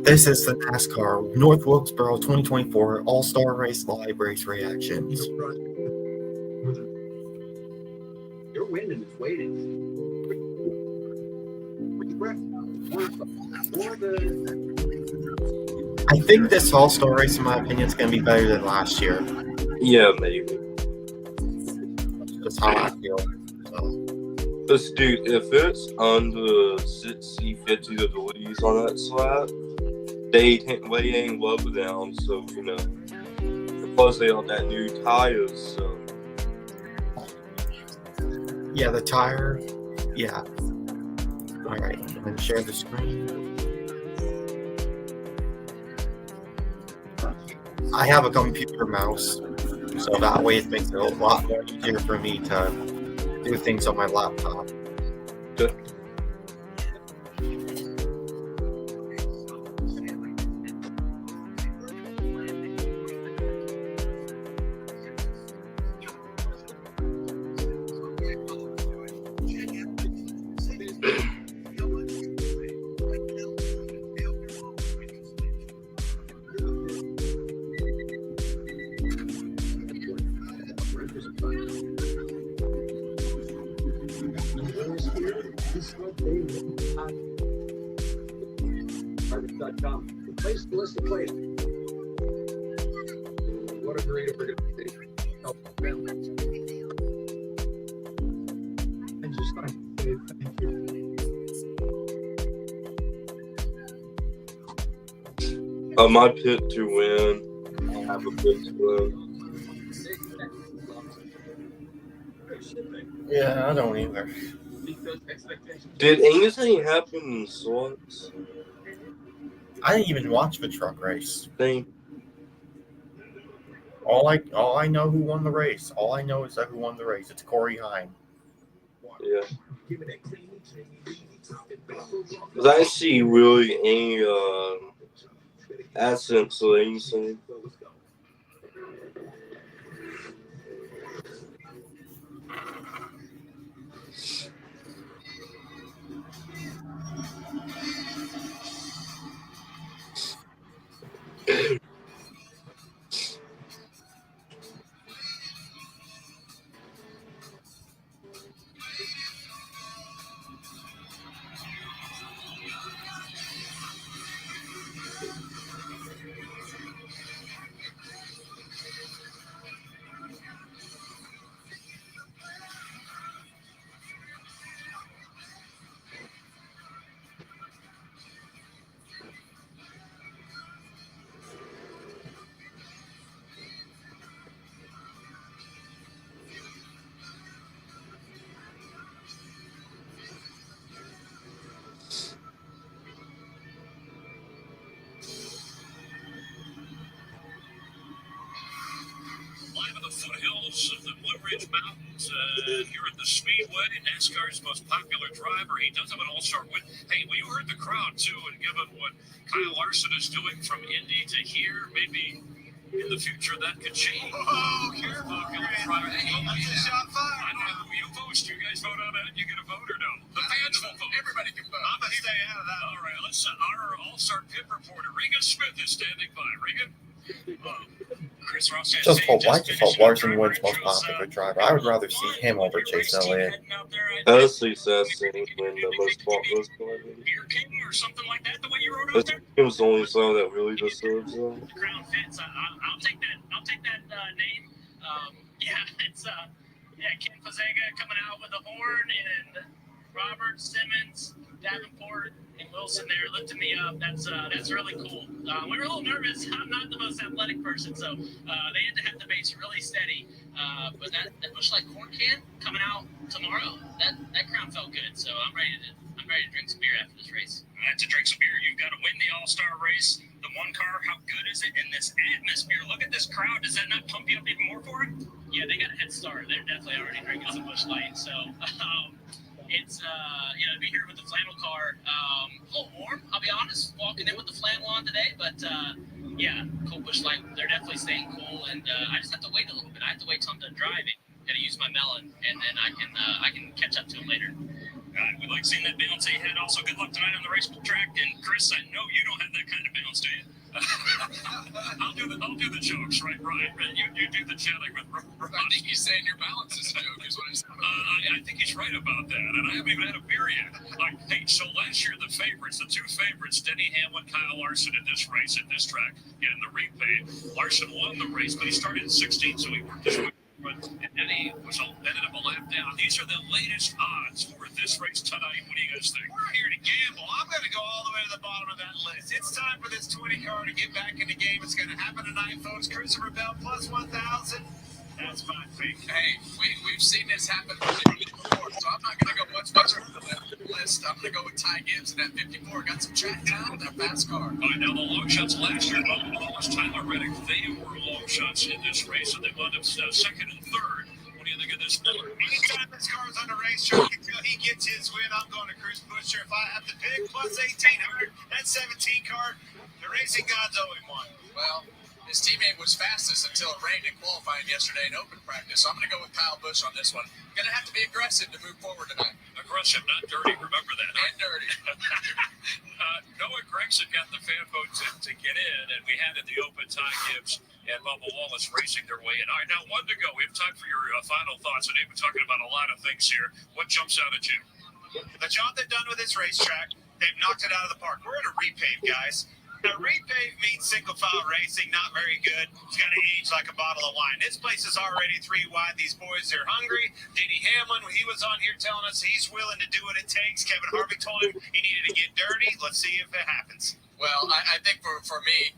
This is the NASCAR North Wilkesboro 2024 All-Star Race Live Race Reactions. Your winning is waiting. I think this All-Star race, in my opinion, is going to be better than last year. Yeah, maybe. That's how I feel. This dude, if it's under 60, 50 degrees on that slab, they ain't level down, so, you know. Plus, they have that new tires, so. Yeah, the tire. Yeah. Alright, I'm going to share the screen. I have a computer mouse, so that way it makes it a lot more easier for me to do things on my laptop. Good. Harvard.com. The place to list the place. What a great organization. Help families. And just like to say thank you. My pick to win. I have a pick to win. Yeah, I don't either. Did anything happen in Swords? I didn't even watch the truck race. Thing? All I know who won the race. All I know is that who won the race. It's Corey Heim. Yeah. Was I see really any essence or anything? Live in the foothills of the Blue Ridge Mountains, here at the Speedway, NASCAR's most popular driver. He does have an all-star win. Hey, well, you heard the crowd, too, and given what Kyle Larson is doing from Indy to here, maybe in the future that could change. Oh, careful. Hey, that's a shot fired. I know who you post. You guys vote on that? You get a vote or no? The fans will vote. Everybody can vote. I'm going to stay out of that. All right, let's our all-star pit reporter, Regan Smith, is standing by. Regan? Chris Ross Just hope Larson wins most popular driver. I would rather see him over Chase Elliott. Honestly, Sassy win the most popular driver. Beer King or something like that, the way you wrote out there? It was the only song that really deserves them. The crown fits. I'll take that. I'll take that name. It's Ken Fazega coming out with a horn, and Robert Simmons, Davenport, and Wilson there lifting me up. That's really cool. We were a little nervous. I'm not the most athletic person, so they had to have the base really steady. But that Busch Light corn can coming out tomorrow, that crown felt good. So I'm ready to drink some beer after this race. To drink some beer, you've got to win the All-Star race. The one car, how good is it in this atmosphere? Look at this crowd. Does that not pump you up even more for it? Yeah, they got a head start. They're definitely already drinking some Busch Light. So it's to be here with the flannel car, a little warm. I'll be honest, walking in with the flannel on today, but cold Busch Light, they're definitely staying cool, and I just have to wait a little bit. I have to wait till I'm done driving. Got to use my melon, and then I can catch up to them later. We like seeing that bounce he had. Also, good luck tonight on the race track. And Chris, I know you don't have that kind of bounce, do you? I'll do the jokes, right? You do the jelly with Ronnie. I think he's saying your balance is a joke, is what he's saying. I think he's right about that, and I haven't even had a beer yet. Hey, so last year the two favorites, Denny Hamlin, Kyle Larson in this race, at this track, getting the replay. Larson won the race, but he started in 16, so he worked his way. And Denny ended up a lap down. These are the latest odds for this race tonight. What do you guys think? We're here to gamble. I'm going to go all the way to the bottom of that list. It's time for this 20 car to get back in the game. It's going to happen tonight, folks. Christopher Bell plus 1,000. That's my pick. Hey, we've seen this happen before, so I'm not going to go much further than the list. I'm going to go with Ty Gibbs in that 54. Got some track time with that fast car. All right, now the long shots last year, Wallace, Tyler Reddick, they were long shots in this race, and they wound up second and third. What do you think of this Miller? Anytime this car is on the racetrack until he gets his win, I'm going to Chris Buescher. If I have to pick, plus 1,800, that 17 car, the racing gods owe him one. Well, his teammate was fastest until it rained in qualifying yesterday in open practice, so I'm going to go with Kyle Busch on this one. Going to have to be aggressive to move forward tonight. Aggressive, not dirty. Remember that. And dirty. Noah Gregson got the fan vote to get in, and we had in the open Ty Gibbs and Bubba Wallace racing their way in. All right, now one to go. We have time for your final thoughts, and they've been talking about a lot of things here. What jumps out at you? The job they've done with this racetrack, they've knocked it out of the park. We're at a repave, guys. Now, repave means single file racing, not very good. It's got to age like a bottle of wine. This place is already 3 wide. These boys are hungry. Denny Hamlin, he was on here telling us he's willing to do what it takes. Kevin Harvick told him he needed to get dirty. Let's see if it happens. Well, I think for me,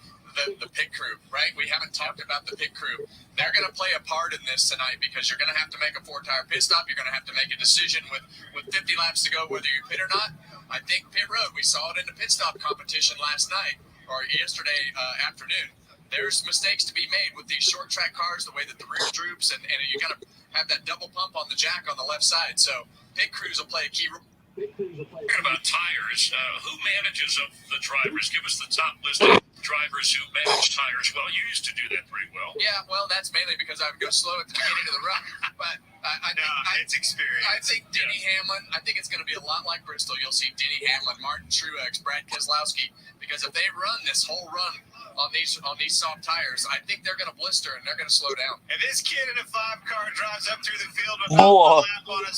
the pit crew, right? We haven't talked about the pit crew. They're going to play a part in this tonight because you're going to have to make a 4-tire pit stop. You're going to have to make a decision with 50 laps to go whether you pit or not. I think pit road, we saw it in the pit stop competition last night or yesterday afternoon. There's mistakes to be made with these short track cars, the way that the rear droops, and you got to have that double pump on the jack on the left side. So pit crews will play a key role. Talking about tires, who manages of the drivers? Give us the top list of drivers who manage tires well. You used to do that pretty well. Yeah, well, that's mainly because I would go slow at the beginning of the run. But it's experience. I think Denny Hamlin, I think it's going to be a lot like Bristol. You'll see Denny Hamlin, Martin Truex, Brad Keselowski, because if they run this whole run on these soft tires, I think they're going to blister and they're going to slow down. And this kid in a 5-car drives up through the field with a lap on a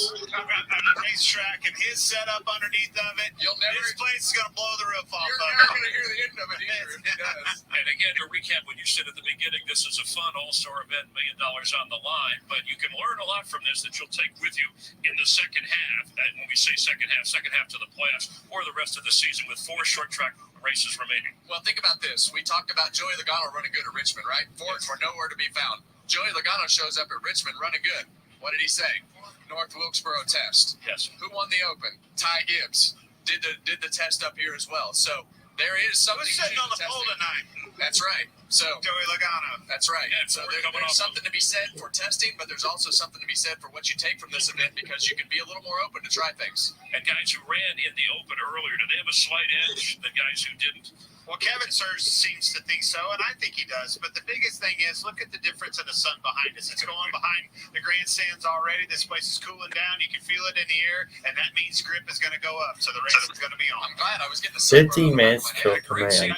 racetrack, and his setup underneath of it, this place is going to blow the roof off. You're never going to hear the end of it either if it does. And again, to recap what you said at the beginning, this is a fun all-star event, $1 million on the line, but you can learn a lot from this that you'll take with you in the second half. And when we say second half to the playoffs or the rest of the season with 4 short track races remaining. Well, think about this. We talked about Joey Logano running good at Richmond, right? Fords were nowhere to be found. Joey Logano shows up at Richmond running good. What did he say? North Wilkesboro test. Yes. Who won the Open? Ty Gibbs did the test up here as well. So there is something. Who's sitting on the pole tonight? That's right. So Joey Logano. That's right. Yeah, so there's something to be said for testing, but there's also something to be said for what you take from this event because you can be a little more open to try things. And guys who ran in the Open earlier, do they have a slight edge than guys who didn't? Well, Kevin Sears seems to think so, and I think he does. But the biggest thing is, look at the difference in the sun behind us. It's going behind the grandstands already. This place is cooling down. You can feel it in the air, and that means grip is going to go up. So the race is going to be on. I'm glad I was getting the 15 minutes till command.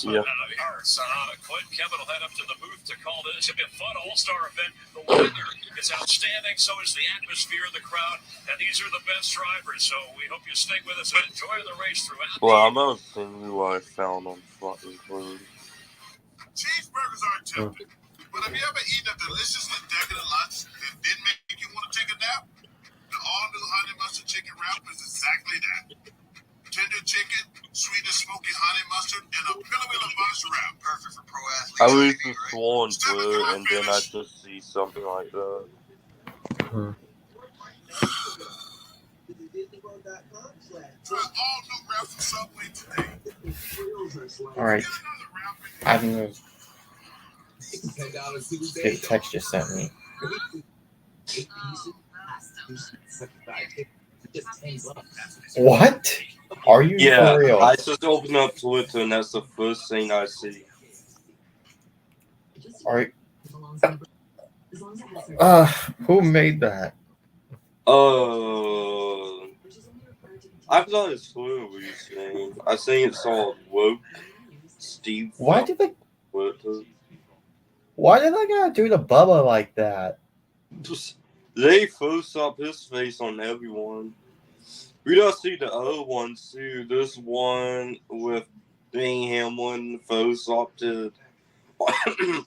Yeah. Clint, Kevin will head up to the booth to call this. It's going to be a fun all-star event. The weather is outstanding. So is the atmosphere, the crowd, and these are the best drivers. So we hope you stay with us and enjoy the race throughout. Well, I'm not saying who I found on Flutter Road. Cheeseburgers are tempting, but have you ever eaten a deliciously decadent lunch that didn't make you want to take a nap? The all-new honey mustard chicken wrap is exactly that. Tender chicken, sweet and smoky honey mustard, and a pillowy lavash wrap. Perfect for pro athletes. I was just swollen blue, and then I just see something like that. Try all new wraps from Subway today. Alright. I'm gonna big text just sent me. What? Are you for real? I just opened up Twitter, and that's the first thing I see. Alright. Who made that? I've got a clue what you're saying. I think it's all woke. Steve. Why did they Wilton. gotta do the Bubba like that? They forced up his face on everyone. We don't see the other ones too. This one with Dane Hamlin forced up to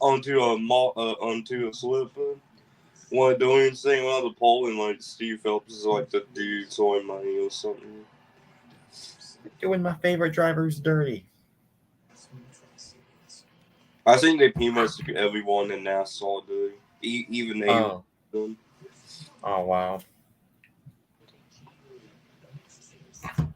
onto a slipper. One doing thing around the pole, and like Steve Phelps is like the dude throwing money or something. Doing my favorite drivers dirty. I think they pretty much do everyone in NASCAR do. Even they. Oh wow. At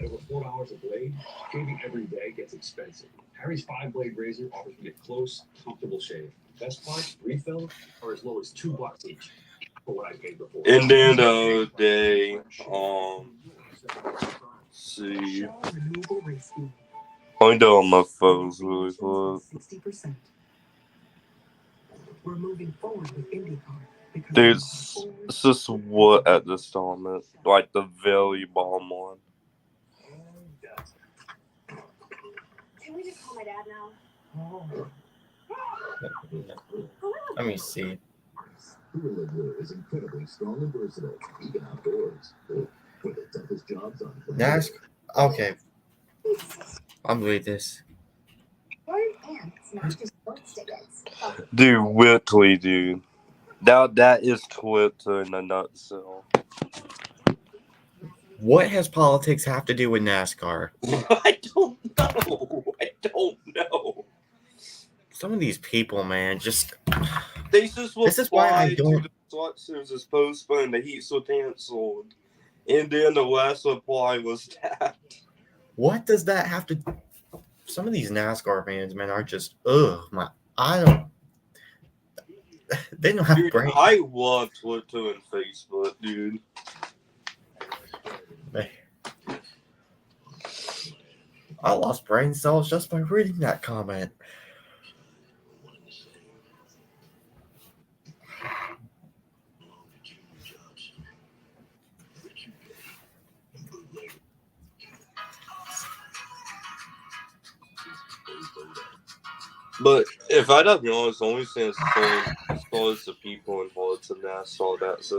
over 4 hours a blade, shaving every day gets expensive. Harry's 5-blade razor offers you a close, comfortable shave. Best part, refill are as low as $2 each for what I paid before. And then the other day, see, I'm doing my phones really quick. 60%. We're moving forward with IndyCar. Dude, it's just what at this time, like the very bottom one. Can we just call my dad now? Let me see. Is incredibly strong and versatile, even outdoors. For the toughest jobs on NASCAR. Okay. I'm with this. And it's not just sports tickets. Dude, Whitley, dude. That is Twitter in a nutshell. What has politics have to do with NASCAR? I don't know. Some of these people, man, just They just This is why I replied to don't- the Slutsters as postponed. The Heats were canceled. And then the last reply was that. what does that have to? Some of these NASCAR fans, man, are just They don't have Dude, brains. I love Twitter and Facebook, dude. I lost brain cells just by reading that comment. But if I don't be honest, the only thing that's as far as the people involved in NASCAR, that's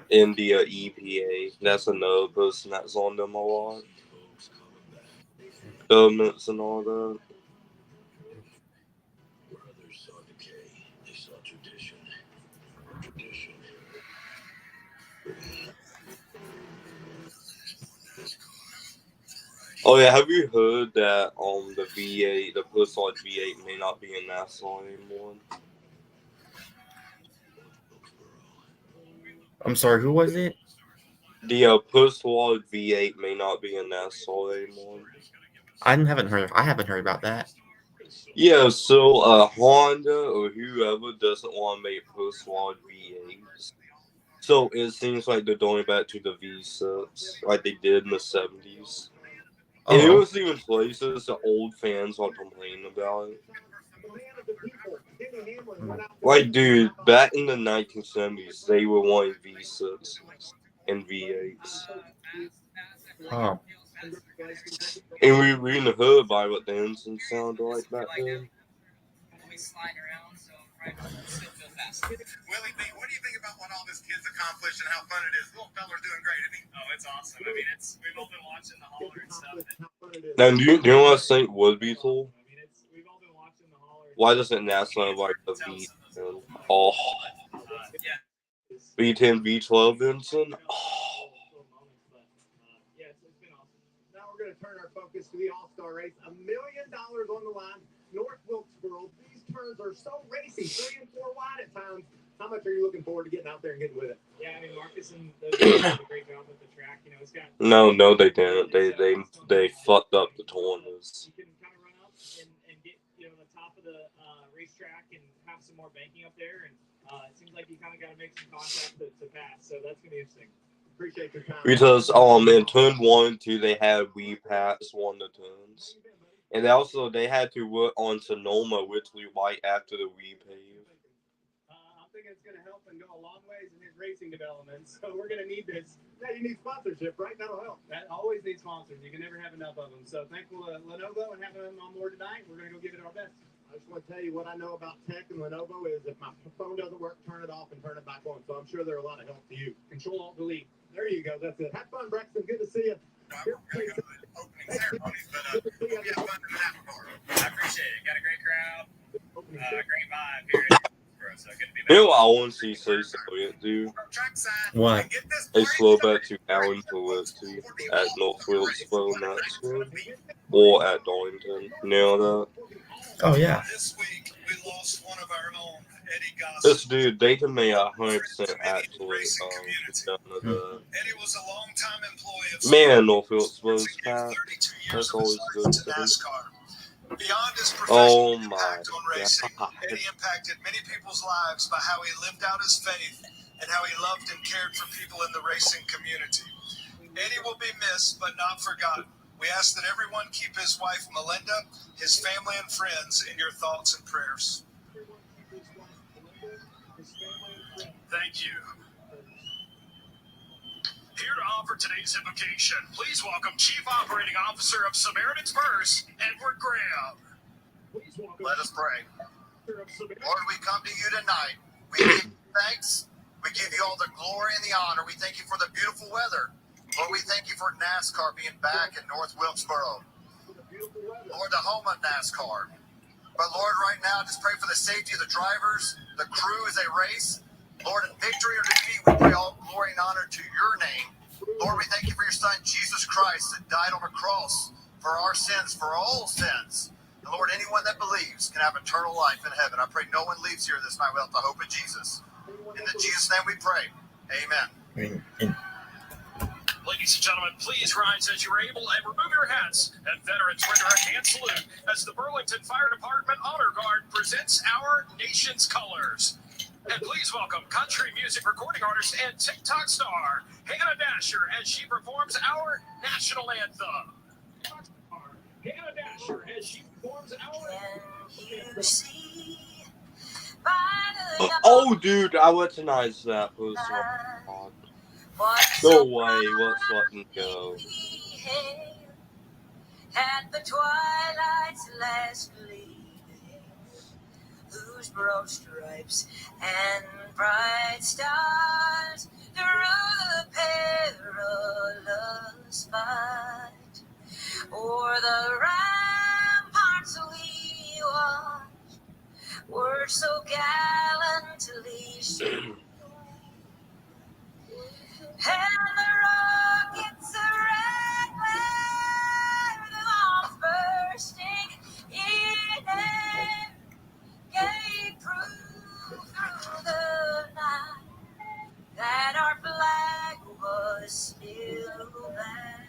India EPA. That's another person that's on them a lot. Governments and all that. Oh yeah, have you heard that the V8, the Personalized V8 may not be in NASCAR anymore? I'm sorry, who was it? The Personalized V8 may not be in NASCAR anymore. I haven't heard about that. Yeah, so Honda or whoever doesn't want to make Personalized V8s. So it seems like they're going back to the V6 like they did in the 70s. And it was even places that old fans are complaining about it. Like, dude, back in the 1970s, they were wanting V6s and V8s. Huh. And we even heard about what the engine sounded like back then. Willie B, what do you think about what all this kid's accomplished and how fun it is? Little fella's doing great, isn't he? Oh, it's awesome. I mean, we've all been watching the hauler and stuff. Now, do you know what I think would be cool? I mean, we've all been watching the hauler. Why doesn't NASA have like the V10? Oh. Yeah. V10, V12 engine? Oh. Yeah, it's been awesome. Now we're going to turn our focus to the All-Star race. $1 million on the line. North Wilkesboro. These turns are so racy, 3 and 4 wide at times. How much are you looking forward to getting out there and getting with it? Yeah, I mean, Marcus and those guys did a great job with the track. You know, it's got. No, they didn't. They fucked up the corners. You can kind of run up and get the top of the racetrack and have some more banking up there, and it seems like you kind of got to make some contact to pass. So that's gonna be interesting. Appreciate your time. Because in turn 1 and 2 they had wee pats on the turns. And they had to work on Sonoma, which we white after the wee pave. something that's going to help and go a long ways in his racing development. So we're going to need this. Yeah, you need sponsorship, right? That'll help. That always needs sponsors. You can never have enough of them. So thankful to Lenovo and having them on board tonight. We're going to go give it our best. I just want to tell you what I know about tech and Lenovo is if my phone doesn't work, turn it off and turn it back on. So I'm sure they're a lot of help to you. Control-Alt-Delete. There you go. That's it. Have fun, Braxton. Good to see you. I'm going to go to the opening ceremonies, but we have fun in the NASCAR. I appreciate it. Got a great crowd, great vibe here. So good to be back. You know what I want to see Soviet do? What? A slow back to Allen to live to at North Wilkesboro NASCAR or at Darlington. You know that? Oh yeah. This week we lost one of our own, Eddie Goss. This dude, they can make 100% actually down to the Eddie was a long-time employee of man North Wilkesboro's path. 32 years That's of always his good service to to do. NASCAR. Beyond his Oh professional my impact on racing, God. Eddie impacted many people's lives by how he lived out his faith and how he loved and cared for people in the racing community. Eddie will be missed, but not forgotten. We ask that everyone keep his wife, Melinda, his family and friends in your thoughts and prayers. Thank you. Here to offer today's invocation, please welcome Chief Operating Officer of Samaritan's Purse, Edward Graham. Let us pray. Lord, we come to you tonight. We give you thanks. We give you all the glory and the honor. We thank you for the beautiful weather. Lord, we thank you for NASCAR being back in North Wilkesboro. Lord, the home of NASCAR. But Lord, right now, just pray for the safety of the drivers, the crew as they race. Lord, in victory or defeat, we pray all glory and honor to your name. Lord, we thank you for your son, Jesus Christ, that died on a cross for our sins, for all sins. And Lord, anyone that believes can have eternal life in heaven. I pray no one leaves here this night without the hope of Jesus. In the Jesus' name we pray. Amen. Ladies and gentlemen, please rise as you're able and remove your hats. And veterans render a hand salute as the Burlington Fire Department Honor Guard presents our nation's colors. And please welcome country music recording artist and TikTok star, Hannah Dasher, as she performs our national anthem. Hannah Dasher, as she performs our... Oh, dude, I recognize that. It was no way. Let's let him go. At the twilight's last gleaming, whose broad stripes and bright stars through the perilous fight, o'er the ramparts we watched, were so gallantly shown. And the rockets red glare, the bombs bursting in air, gave proof through the night that our flag was still there.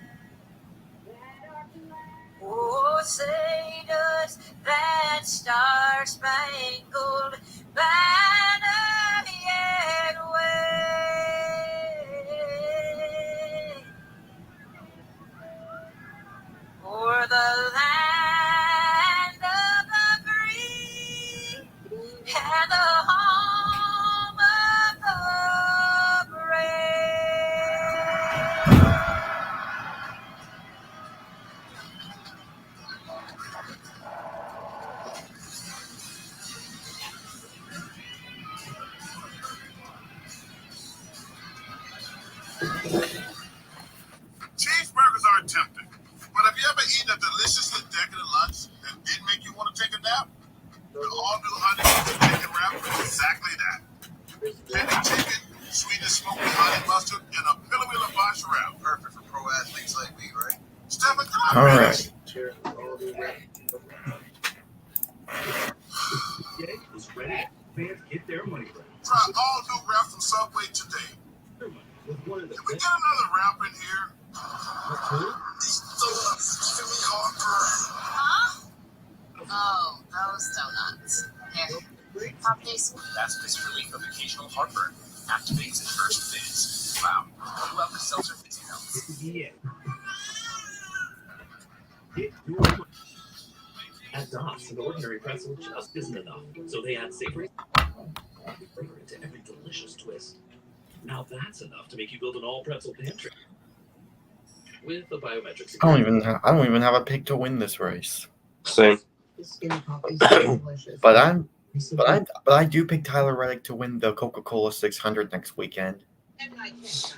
Oh, say does that star-spangled banner yet wave o'er the land of the free and the home of the brave? Cheeseburgers are tempting, but have you ever eaten a deliciously decadent lunch that didn't make you want to take a nap? The all-new honey mustard chicken wrap is exactly that. Tender chicken, sweet and smoky honey mustard, and a pillowy lavash wrap. Perfect for pro athletes like me, right? Step into the All right. is ready. Fans get their money back. Try all-new wrap from Subway today. With one of the Can we best. get another wrap in here? Jimmy Harper. Huh? Oh, those donuts. Here, pop these. That's this relief of occasional heartburn. Activates in first fizz. Wow. What about the seltzer fizzy notes? This is the end. Get your money. At Dots, an ordinary pretzel just isn't enough. So they add savory. Flavor into every delicious twist. Now that's enough to make you build an all-pretzel pantry. With the biometrics. I don't even have a pick to win this race. Same. But I do pick Tyler Reddick to win the Coca-Cola 600 next weekend.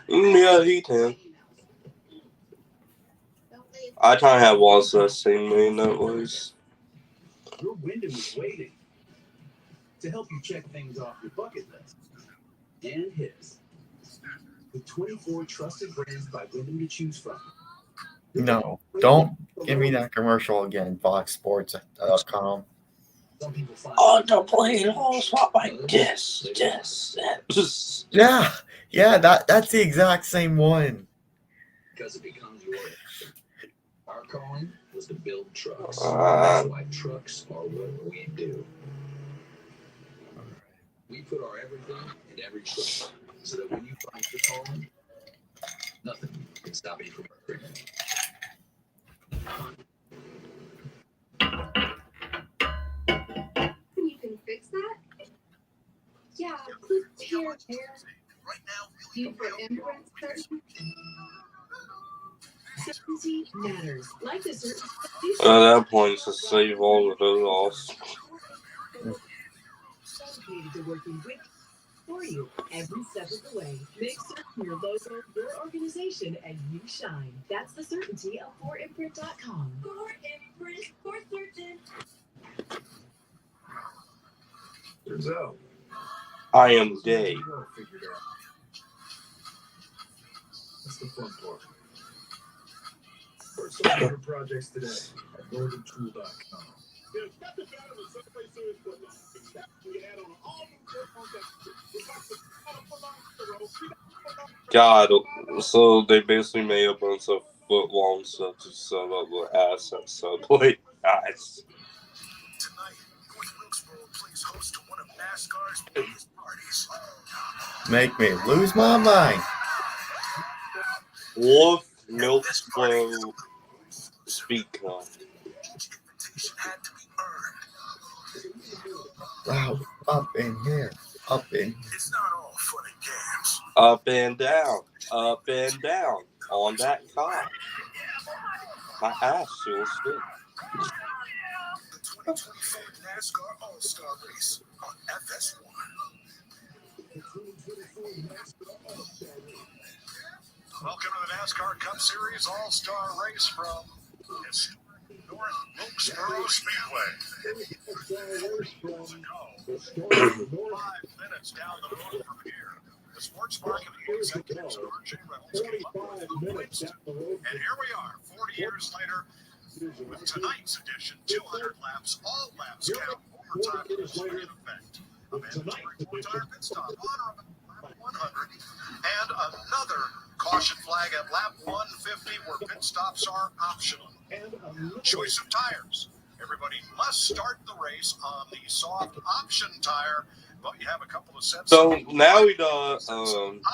Yeah, he can. I kind of have lost that same main that was. Your Wyndham is waiting to help you check things off your bucket list. And his. With 24 trusted brands by Wyndham to choose from. No, don't give me that commercial again, FoxSports.com. Oh, the plane all swap like this. Yeah, that's the exact same one. Because it becomes your Our calling was to build trucks. That's why trucks are what we do. We put our everything in every truck so that when you find your calling, nothing can stop you from bringing it. You can fix that? Yeah, click here, there. You for endurance session? Certainty matters. Like a certain At that point, to save all of those loss. Dedicated to working with for you every step of the way. Make certain your logo, your organization, and you shine. That's the certainty of 4imprint.com. 4imprint, for certain. Turns out, I am Dave. That's the fun part. Work some better projects today at northerntool.com. God, so they basically made a bunch of foot-long stuff to sell up with assets. So, play guys. Tonight, North Wilkesboro plays host to one of NASCAR's biggest parties. Make me lose my mind. Wolf Wilkesboro Speak Up. Wow, up in here. It's not all fun and games. Up and down on that car. My ass feels good. The 2024 NASCAR All-Star Race on FS1. Welcome to the NASCAR Cup Series All-Star Race from North Wilkesboro Speedway. 5 minutes down the road from here. The sports marketing executives of RJ Reynolds came up with Winston. And here we are, 40 years later, with tonight's edition, 200 laps, all laps count, overtime rules are in effect. A mandatory 4-tire pit stop on lap 100, and another caution flag at lap 150 where pit stops are optional. Choice of tires. Everybody must start the race on the soft option tire, but you have a couple of sets. So now we got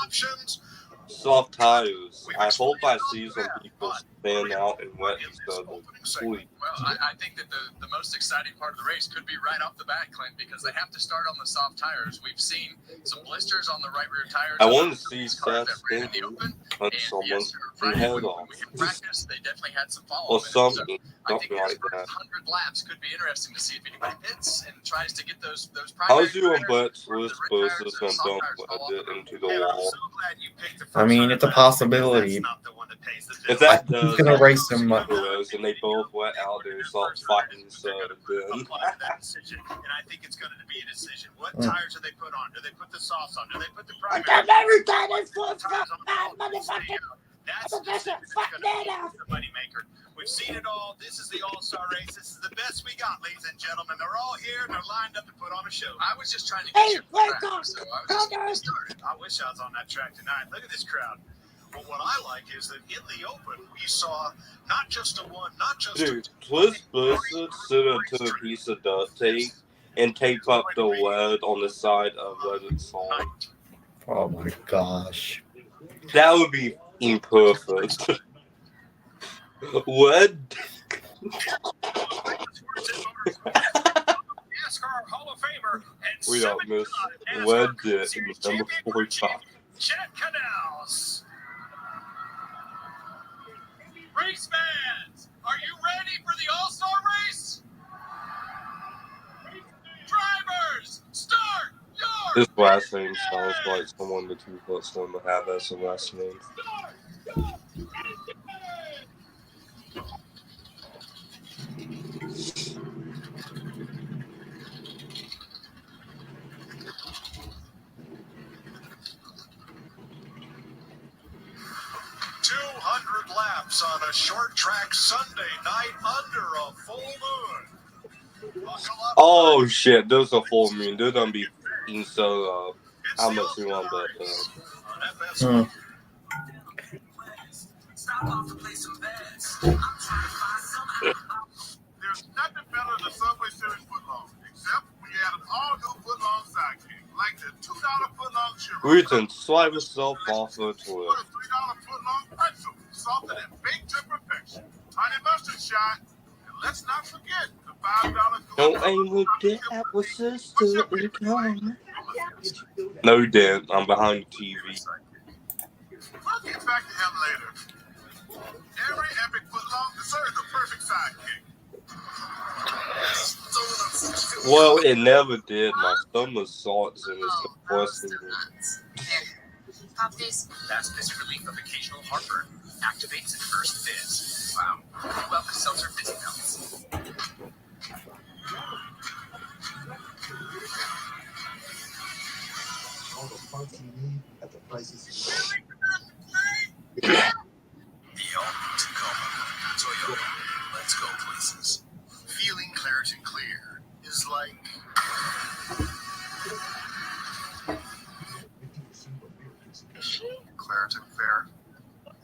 options. soft tires. I hope I see some people stand out and wet instead of sweet. Well, I think that the most exciting part of the race could be right off the bat, Clint, because they have to start on the soft tires. We've seen some blisters on the right rear tires. I want to see Seth Stinker cut someone's head off. We can practice. They definitely had some follow-up. Or something. I think Something like that. 100 laps could be interesting to see if anybody pits and tries to get those How's you and Butch Lewis versus and don't let it into the wall? I mean, it's a possibility. If that He's does, gonna race them. and they both went out there and start fighting, so then. And I think it's going to be a decision. What tires do they put on? Do they put the softs on? Do they put the primary? That's the decision that's going to be the moneymaker. We've seen it all. This is the All-Star race. This is the best we got, ladies and gentlemen. They're all here and they're lined up to put on a show. I was just trying to get you on track, so I was just getting started. I wish I was on that track tonight. Look at this crowd. But what I like is that in the open, we saw not just a one, not just Dude, Twist Blizzard sit into a piece of duct tape and tape up the lead on the side of Reddit's song. Oh my gosh. That would be imperfect. What? NASCAR Hall of Famer and We don't miss NASCAR Legit Cup in Series the number champion 45. Chet Canals. Race fans, are you ready for the All-Star race? Drivers, start your This last name sounds like someone the two plus one would have as a last name. laps on a short track Sunday night under a full moon. Oh shit, there's a full moon. They're gonna be f***ing so how much you want bet though? There's nothing better than the Subway Series footlong, except when you add an all-new footlong sidekick, like the $2 footlong churro. We can slide yourself off the Or toilet. the $3 footlong pretzel, salted and baked to perfection. Honey mustard shot, and let's not forget the $5 Don't aim with the apple sister in come. No, you didn't. I'm behind the TV. We'll get back to him later. Every epic footlong deserves the perfect sidekick. Well, it never did. My stomach salts and it's depressing me. Pop these. Fast fizzy relief of occasional heartburn. Activates at first fizz. Wow. Welcome seltzer fizzy melts. All the parts you need at the prices you The all-new Tacoma. Toyota. Let's go places. Feeling Claritin Clear is like... Claritin Fair.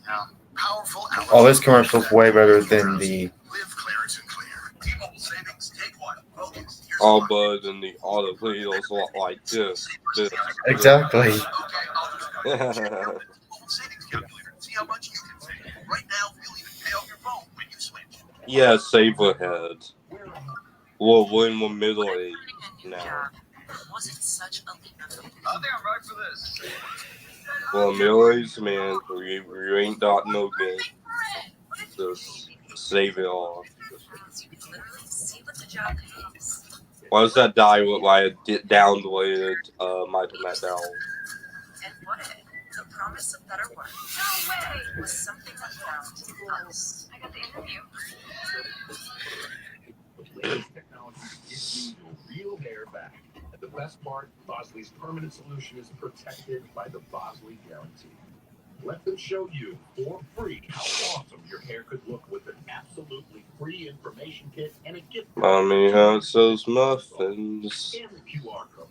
Yeah. Powerful allergy. Oh, this commercial's way better than the. Live Claritin Clear. T-Mobile savings. Take one. Focus. Here's All one. but in the autoplays look like this. Exactly. Okay, I'll just savings calculator. See how much you can save. Right now, you'll even pay off your phone when you switch. Yeah, save ahead. Well, when we're middle age now. Was it such a leap of faith? I think I'm right for this. Well, middle age man, we ain't got no good. Just save it all. You can literally see what the job pays. Why does that die look like a down-weighted Michael McDowell? And what if the promise of better work? No way! Was something that found us. I got the interview. The latest technology gives you your real hair back. And the best part, Bosley's permanent solution is protected by the Bosley Guarantee. Let them show you for free how awesome your hair could look with an absolutely free information kit and a gift card. Mommy has those muffins. Scan the QR code.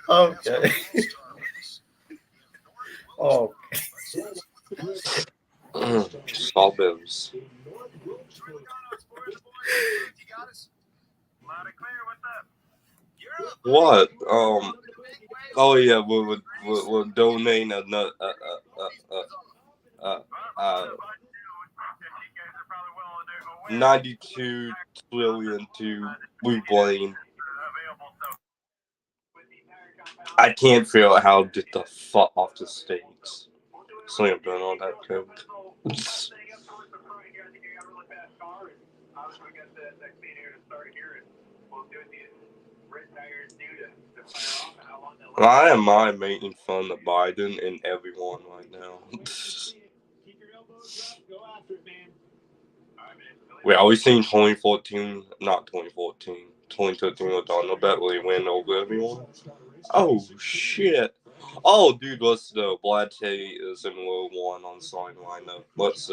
Okay. Oh. Strawberries. In North Wilkesboro, What? Oh yeah, we'll donate another 92 trillion to Blue Blaine. I can't figure out how to get the fuck off the states. Slam done on that code. I am making fun of Biden and everyone right now. We always seen 2014, not 2014, 2013 with Donald Bentley win over everyone. Oh shit! Oh dude, let's Vlad Tate is in row 1 on sign lineup. Let's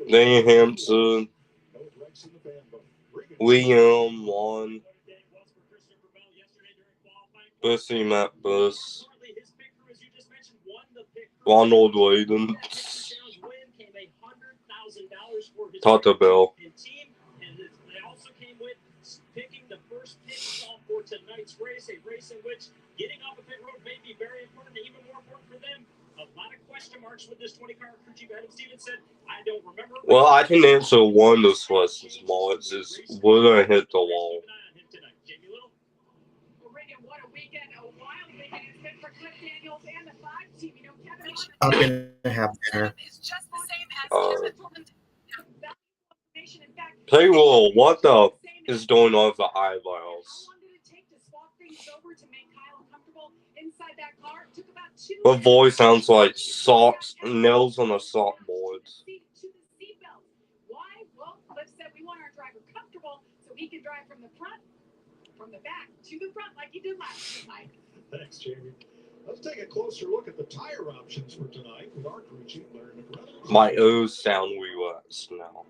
Danny Hampson, Liam 1, Bussy Matt Buss, Ronald Layden, Tata Bell. also came with picking the first pit stop for tonight's race, a race in which getting off of pit road may be very important, even more important for them. A lot of question marks with this 20-car crew chief. Adam Stevens said, I don't remember. Well, I can answer one of those questions, Mullets, is we're going to hit the wall. Jamie Little. Well, Reagan, what a weekend, a wild weekend it's been for Cliff Daniels and the 5 team. You know, Kevin I'm gonna have dinner. It's just the same as Kevin told them to. in fact, Hey, Will, what the is going on with the eyebrows? how long did it take to swap things over to make Kyle comfortable inside that car? It took about 2 Her voice sounds like socks, nails on a sockboard. to the seatbelt. Why? Well, Cliff said we want our driver comfortable so he can drive from the front, from the back to the front like he did last night. Thanks, Jamie. Let's take a closer look at the tire options for tonight with our crew chief, Larry McReynolds. My O's sound relaxed now.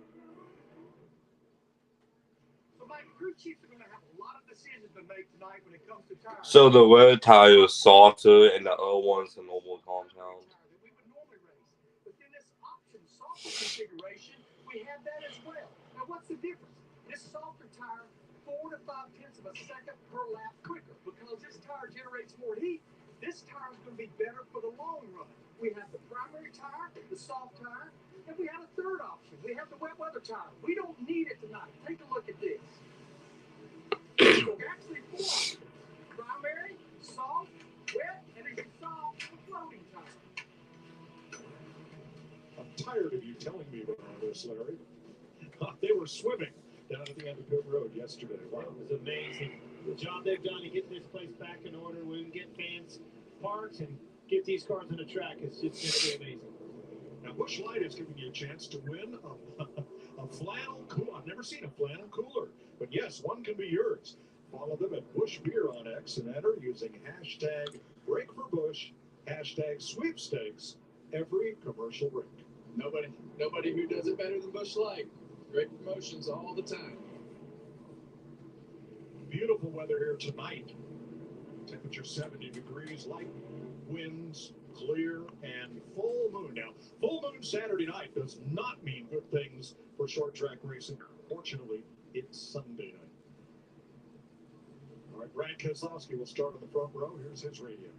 So my crew chiefs are going to have a lot of decisions to make tonight when it comes to tires. So the red tire is softer and the other one's a normal compound. That we would normally race. Within this option softer configuration, we have that as well. Now, what's the difference? This softer tire, 4 to 5 tenths of a second per lap quicker because this tire generates more heat. This tire is going to be better for the long run. We have the primary tire, the soft tire, and we have a third option. We have the wet weather tire. We don't need it tonight. Take a look at this. So actually 4 options. Primary, soft, wet, and as you saw, the floating tire. I'm tired of you telling me about this, Larry. They were swimming down at the end of pit road yesterday. Wow. It was amazing. The job they've done to get this place back in order. We can get fans parked and get these cars on the track. It's just going to be amazing. Now, Busch Light is giving you a chance to win a flannel cooler. I've never seen a flannel cooler, but yes, one can be yours. Follow them at Busch Beer on X and enter using hashtag #BreakForBusch, hashtag sweepstakes, every commercial break. Nobody who does it better than Busch Light. Great promotions all the time. Beautiful weather here tonight. Temperature 70 degrees, light winds, clear, and full moon. Now, full moon Saturday night does not mean good things for short track racing. Fortunately, it's Sunday night. All right, Brad Keselowski will start on the front row. Here's his radio.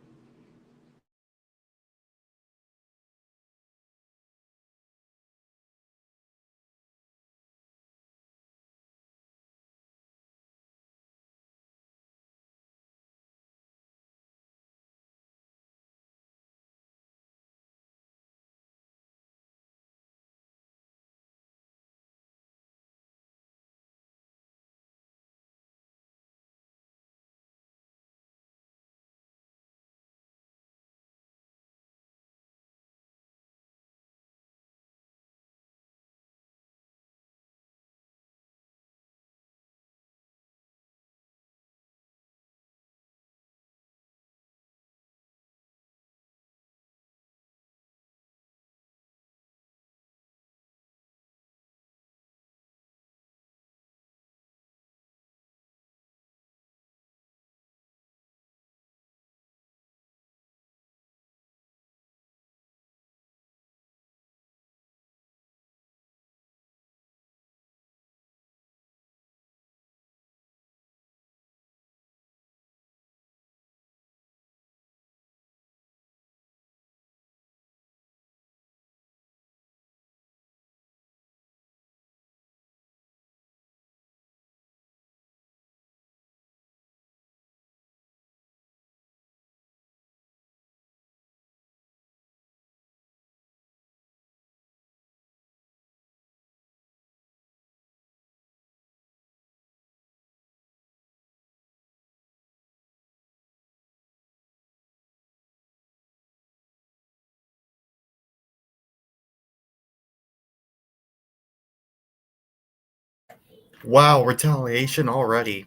Wow, retaliation already.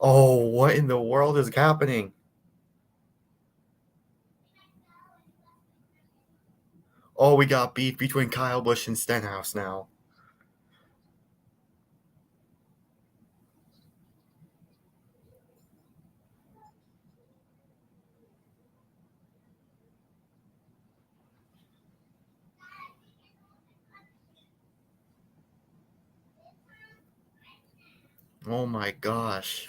Oh, what in the world is happening? Oh, we got beef between Kyle Busch and Stenhouse now. Oh my gosh.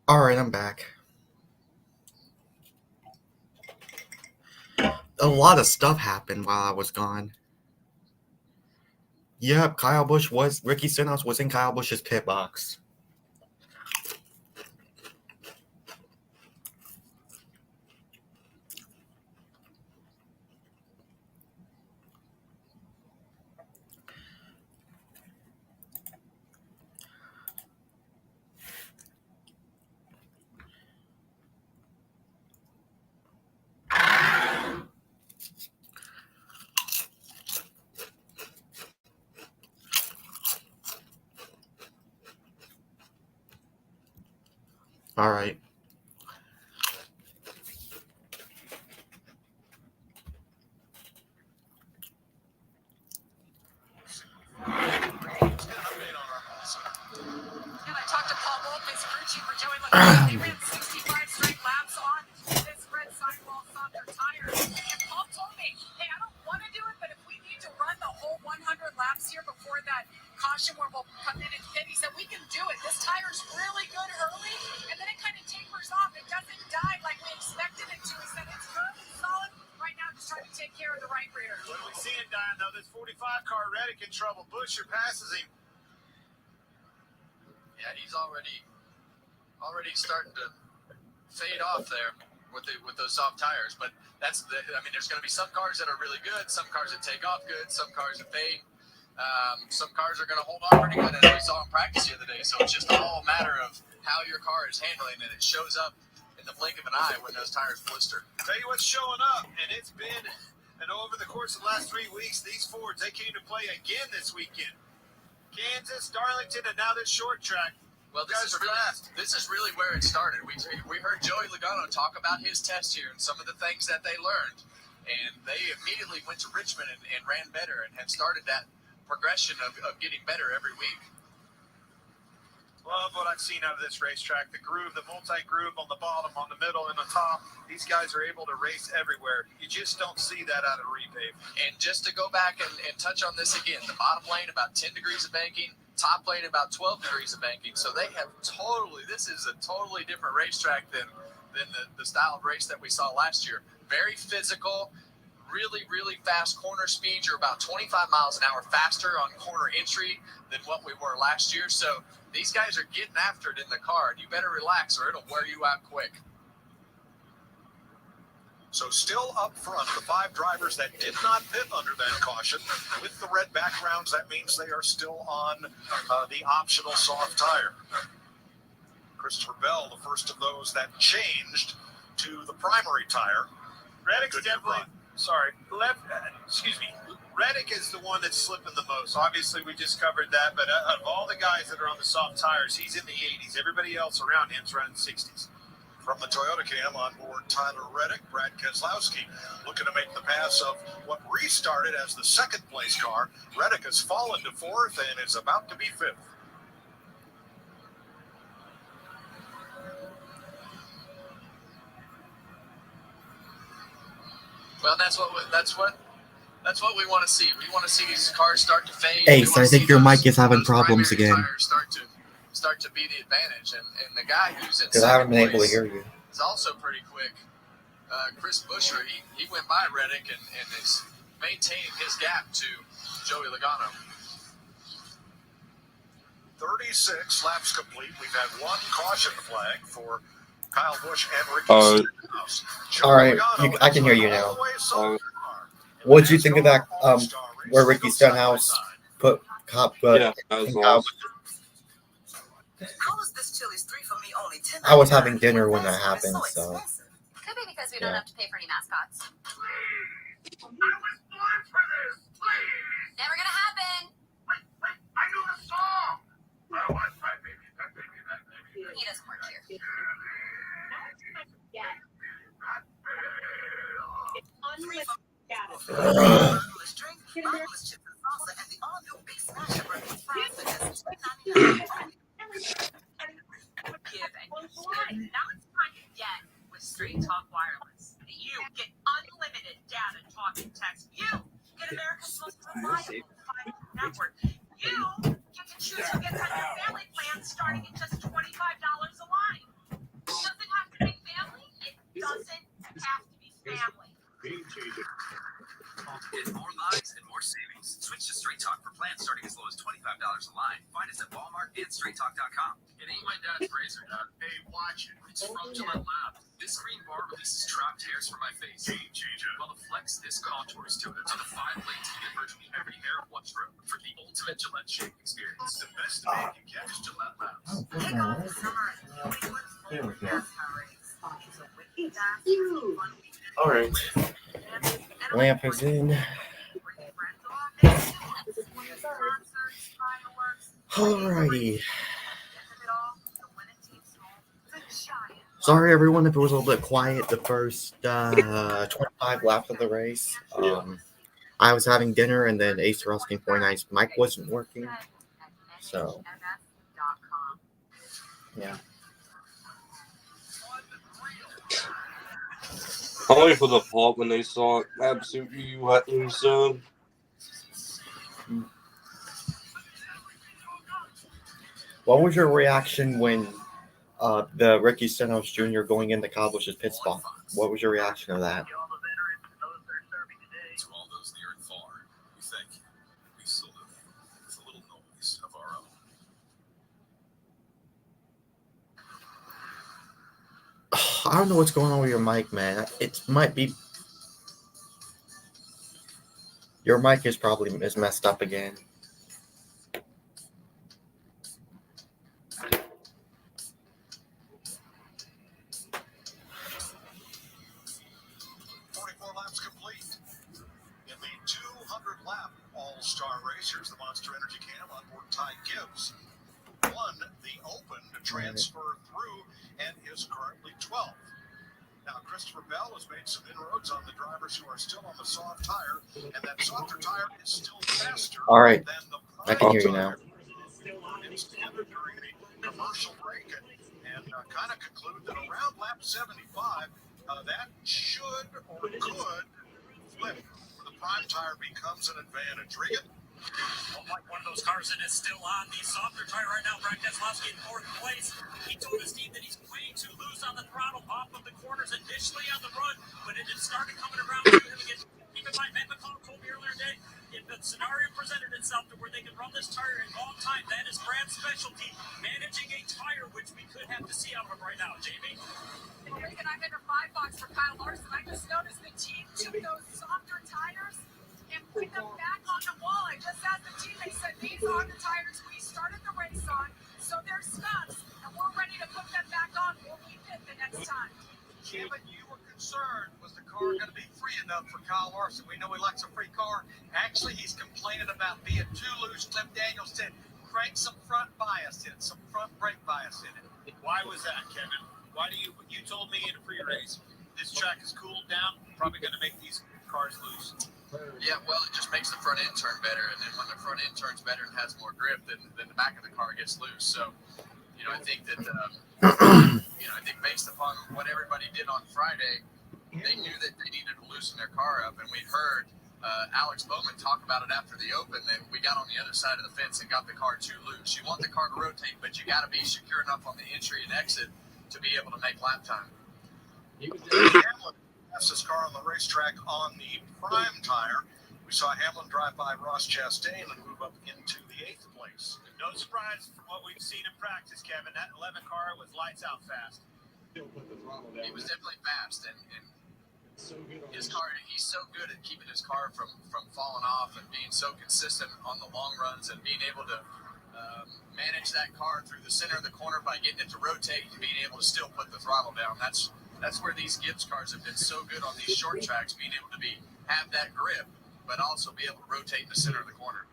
Alright, I'm back. A lot of stuff happened while I was gone. Yep, Ricky Stenhouse was in Kyle Busch's pit box. Alright. And I talked to Paul Wolf's crew chief for Joey Logano. They ran 65 straight laps on this red sidewall softer tires. And Paul told me, hey, I don't want to do it, but if we need to run the whole 100 laps here before that caution where we'll come in and pit, he said, we can do it. This tire's really good early, and then it kind of tapers off. It doesn't die like we expected it to. He said, it's good and solid. Right now, just trying to take care of the right rear. What do we see in dying, though? This 45 car Reddick in trouble. Buscher passes him. Yeah, he's already starting to fade off there with those soft tires. But there's going to be some cars that are really good, some cars that take off good, some cars that fade. Some cars are going to hold on pretty good, as we saw in practice the other day. So it's just all a matter of how your car is handling, and it shows up in the blink of an eye when those tires blister. Tell you what's showing up, and it's been, and over the course of the last 3 weeks, these Fords, they came to play again this weekend. Kansas, Darlington, and now this short track. Well, this is really where it started. We heard Joey Logano talk about his test here and some of the things that they learned, and they immediately went to Richmond and ran better and have started that progression of getting better every week. Love what I've seen out of this racetrack. The groove, the multi-groove on the bottom, on the middle, and the top. These guys are able to race everywhere. You just don't see that out of repave. And just to go back and touch on this again, the bottom lane about 10 degrees of banking, top lane about 12 degrees of banking. So they have this is a totally different racetrack than the style of race that we saw last year. Very physical, really, really fast corner speeds. You're about 25 miles an hour faster on corner entry than what we were last year. So these guys are getting after it in the car. You better relax or it'll wear you out quick. So still up front, the 5 drivers that did not pit under that caution. With the red backgrounds, that means they are still on the optional soft tire. Christopher Bell, the first of those that changed to the primary tire. Reddick's definitely, Reddick is the one that's slipping the most. Obviously, we just covered that, but of all the guys that are on the soft tires, he's in the 80s. Everybody else around him's running 60s. From the Toyota cam on board Tyler Reddick, Brad Keselowski looking to make the pass of what restarted as the second place car. Reddick has fallen to 4th and is about to be 5th. Well, that's what we want to see. We want to see these cars start to fade. Ace, I think your mic is having problems again. Start to be the advantage, and the guy who's in Because I haven't been able to hear you. is also pretty quick. Chris Buescher, he went by Reddick and is maintaining his gap to Joey Logano. 36 laps complete. We've had one caution flag for Kyle Busch and Ricky Stenhouse. All right, I can hear you now. What did you think of that? Where Ricky Stenhouse put Kyle Busch? How is this Chili's 3 for me only 10? I was having dinner when that happened, so. Could be because we don't have to pay for any mascots. I was born for this, please! Never gonna happen. Wait, I know the song! I want my baby, that baby, that baby. He doesn't work here. Now it's time to get with Straight Talk Wireless. You get unlimited data, talk, and text. You get America's most reliable 5G network. You get to choose who gets on your family plan starting at just $25 a line. Game changer. Get more lives and more savings. Switch to Straight Talk for plans starting as low as $25 a line. Find us at Walmart and StraightTalk.com. It ain't my dad's razor, Dad. Hey, watch it. It's from Gillette Labs. This green bar releases trapped hairs from my face. Game changer. While the Flex, this contours to it. So the 5 blades can get virtually every hair one stroke for the ultimate Gillette shaving experience. The best man can catch is Gillette Labs. Kick off the summer at New England's There we only go. NASCAR race. Sponsors of Whitney Fun Weekend. All right. Lamp is in. Alrighty. Sorry, everyone, if it was a little bit quiet the first 25 laps of the race. I was having dinner, and then Ace Ruskin 49's mic wasn't working. So, yeah. I'm waiting for the pop when they saw it absolutely wet himself. What was your reaction when the Ricky Stenhouse Jr. going into Kyle Busch's pit stop? What was your reaction to that? To all those near and far, we think we salute with a little noise of our own. I don't know what's going on with your mic, man. It might be your mic is messed up again. The Monster Energy Cam on board Ty Gibbs won the Open to transfer through and is currently 12th. Now, Christopher Bell has made some inroads on the drivers who are still on the soft tire, and that softer tire is still faster All right. than the I can hear you now. It's together during a commercial break and kind of conclude that around lap 75, that should or could flip where the prime tire becomes an advantage. Regan? Like one of those cars that is still on the softer tire right now. Brad Keselowski in fourth place. He told his team that he's way too loose on the throttle off of the corners initially on the run, but it had started coming around to him again. Keep in mind, Matt McCall told me earlier today, if the scenario presented itself to where they can run this tire in long time, that is Brad's specialty, managing a tire, which we could have to see out of him right now. Jamie? Regan, I'm under $5 for Kyle Larson. I just noticed the team took those softer tires and put them back on the wall. I just asked the team, they said these are the tires we started the race on, so they're scuffs, and we're ready to put them back on. We'll be fit the next time. Kevin, you were concerned, was the car going to be free enough for Kyle Larson? We know he likes a free car. Actually, he's complaining about being too loose. Cliff Daniels said, crank some front bias in it, some front brake bias in it. Why was that, Kevin? Why do you told me in a pre-race, this track is cooled down, probably going to make these cars loose? Yeah, well, it just makes the front end turn better, and then when the front end turns better and has more grip, then the back of the car gets loose. So, I think that, I think based upon what everybody did on Friday, they knew that they needed to loosen their car up, and we heard Alex Bowman talk about it after the Open. That we got on the other side of the fence and got the car too loose. You want the car to rotate, but you got to be secure enough on the entry and exit to be able to make lap time. Hamlin fastest car on the racetrack on the prime tire. We saw Hamlin drive by Ross Chastain and move up into the 8th place. No surprise from what we've seen in practice, Kevin. That 11 car was lights out fast. He was definitely fast, and his car, he's so good at keeping his car from falling off and being so consistent on the long runs and being able to manage that car through the center of the corner by getting it to rotate and being able to still put the throttle down. That's where these Gibbs cars have been so good on these short tracks, being able to have that grip, but also be able to rotate in the center of the corner.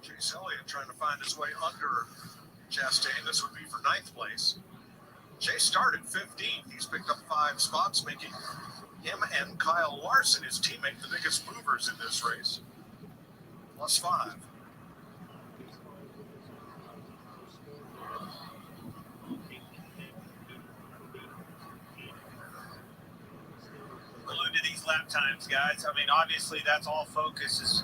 Chase Elliott trying to find his way under Chastain. This would be for 9th place. Chase started 15th. He's picked up 5 spots, making him and Kyle Larson, his teammate, the biggest movers in this race. Plus 5. Allude to these lap times, guys. I mean, obviously, that's all focus is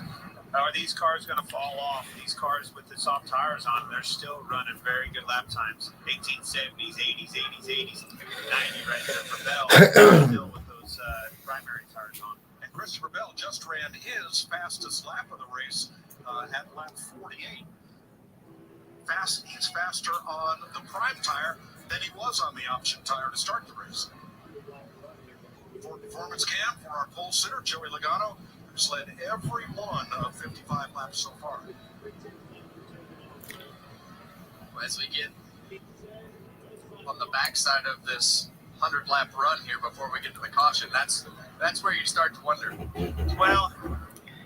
Are these cars going to fall off? These cars with the soft tires on them, they're still running very good lap times. 1870s, 80s, 80s, 80s, 90 right there for Bell. Still with those primary tires on. And Christopher Bell just ran his fastest lap of the race at lap 48. He's faster on the prime tire than he was on the option tire to start the race. For Performance Cam, for our pole sitter, Joey Logano, who's led every one of 55 laps so far. As we get on the backside of this 100-lap run here before we get to the caution, that's where you start to wonder. Well,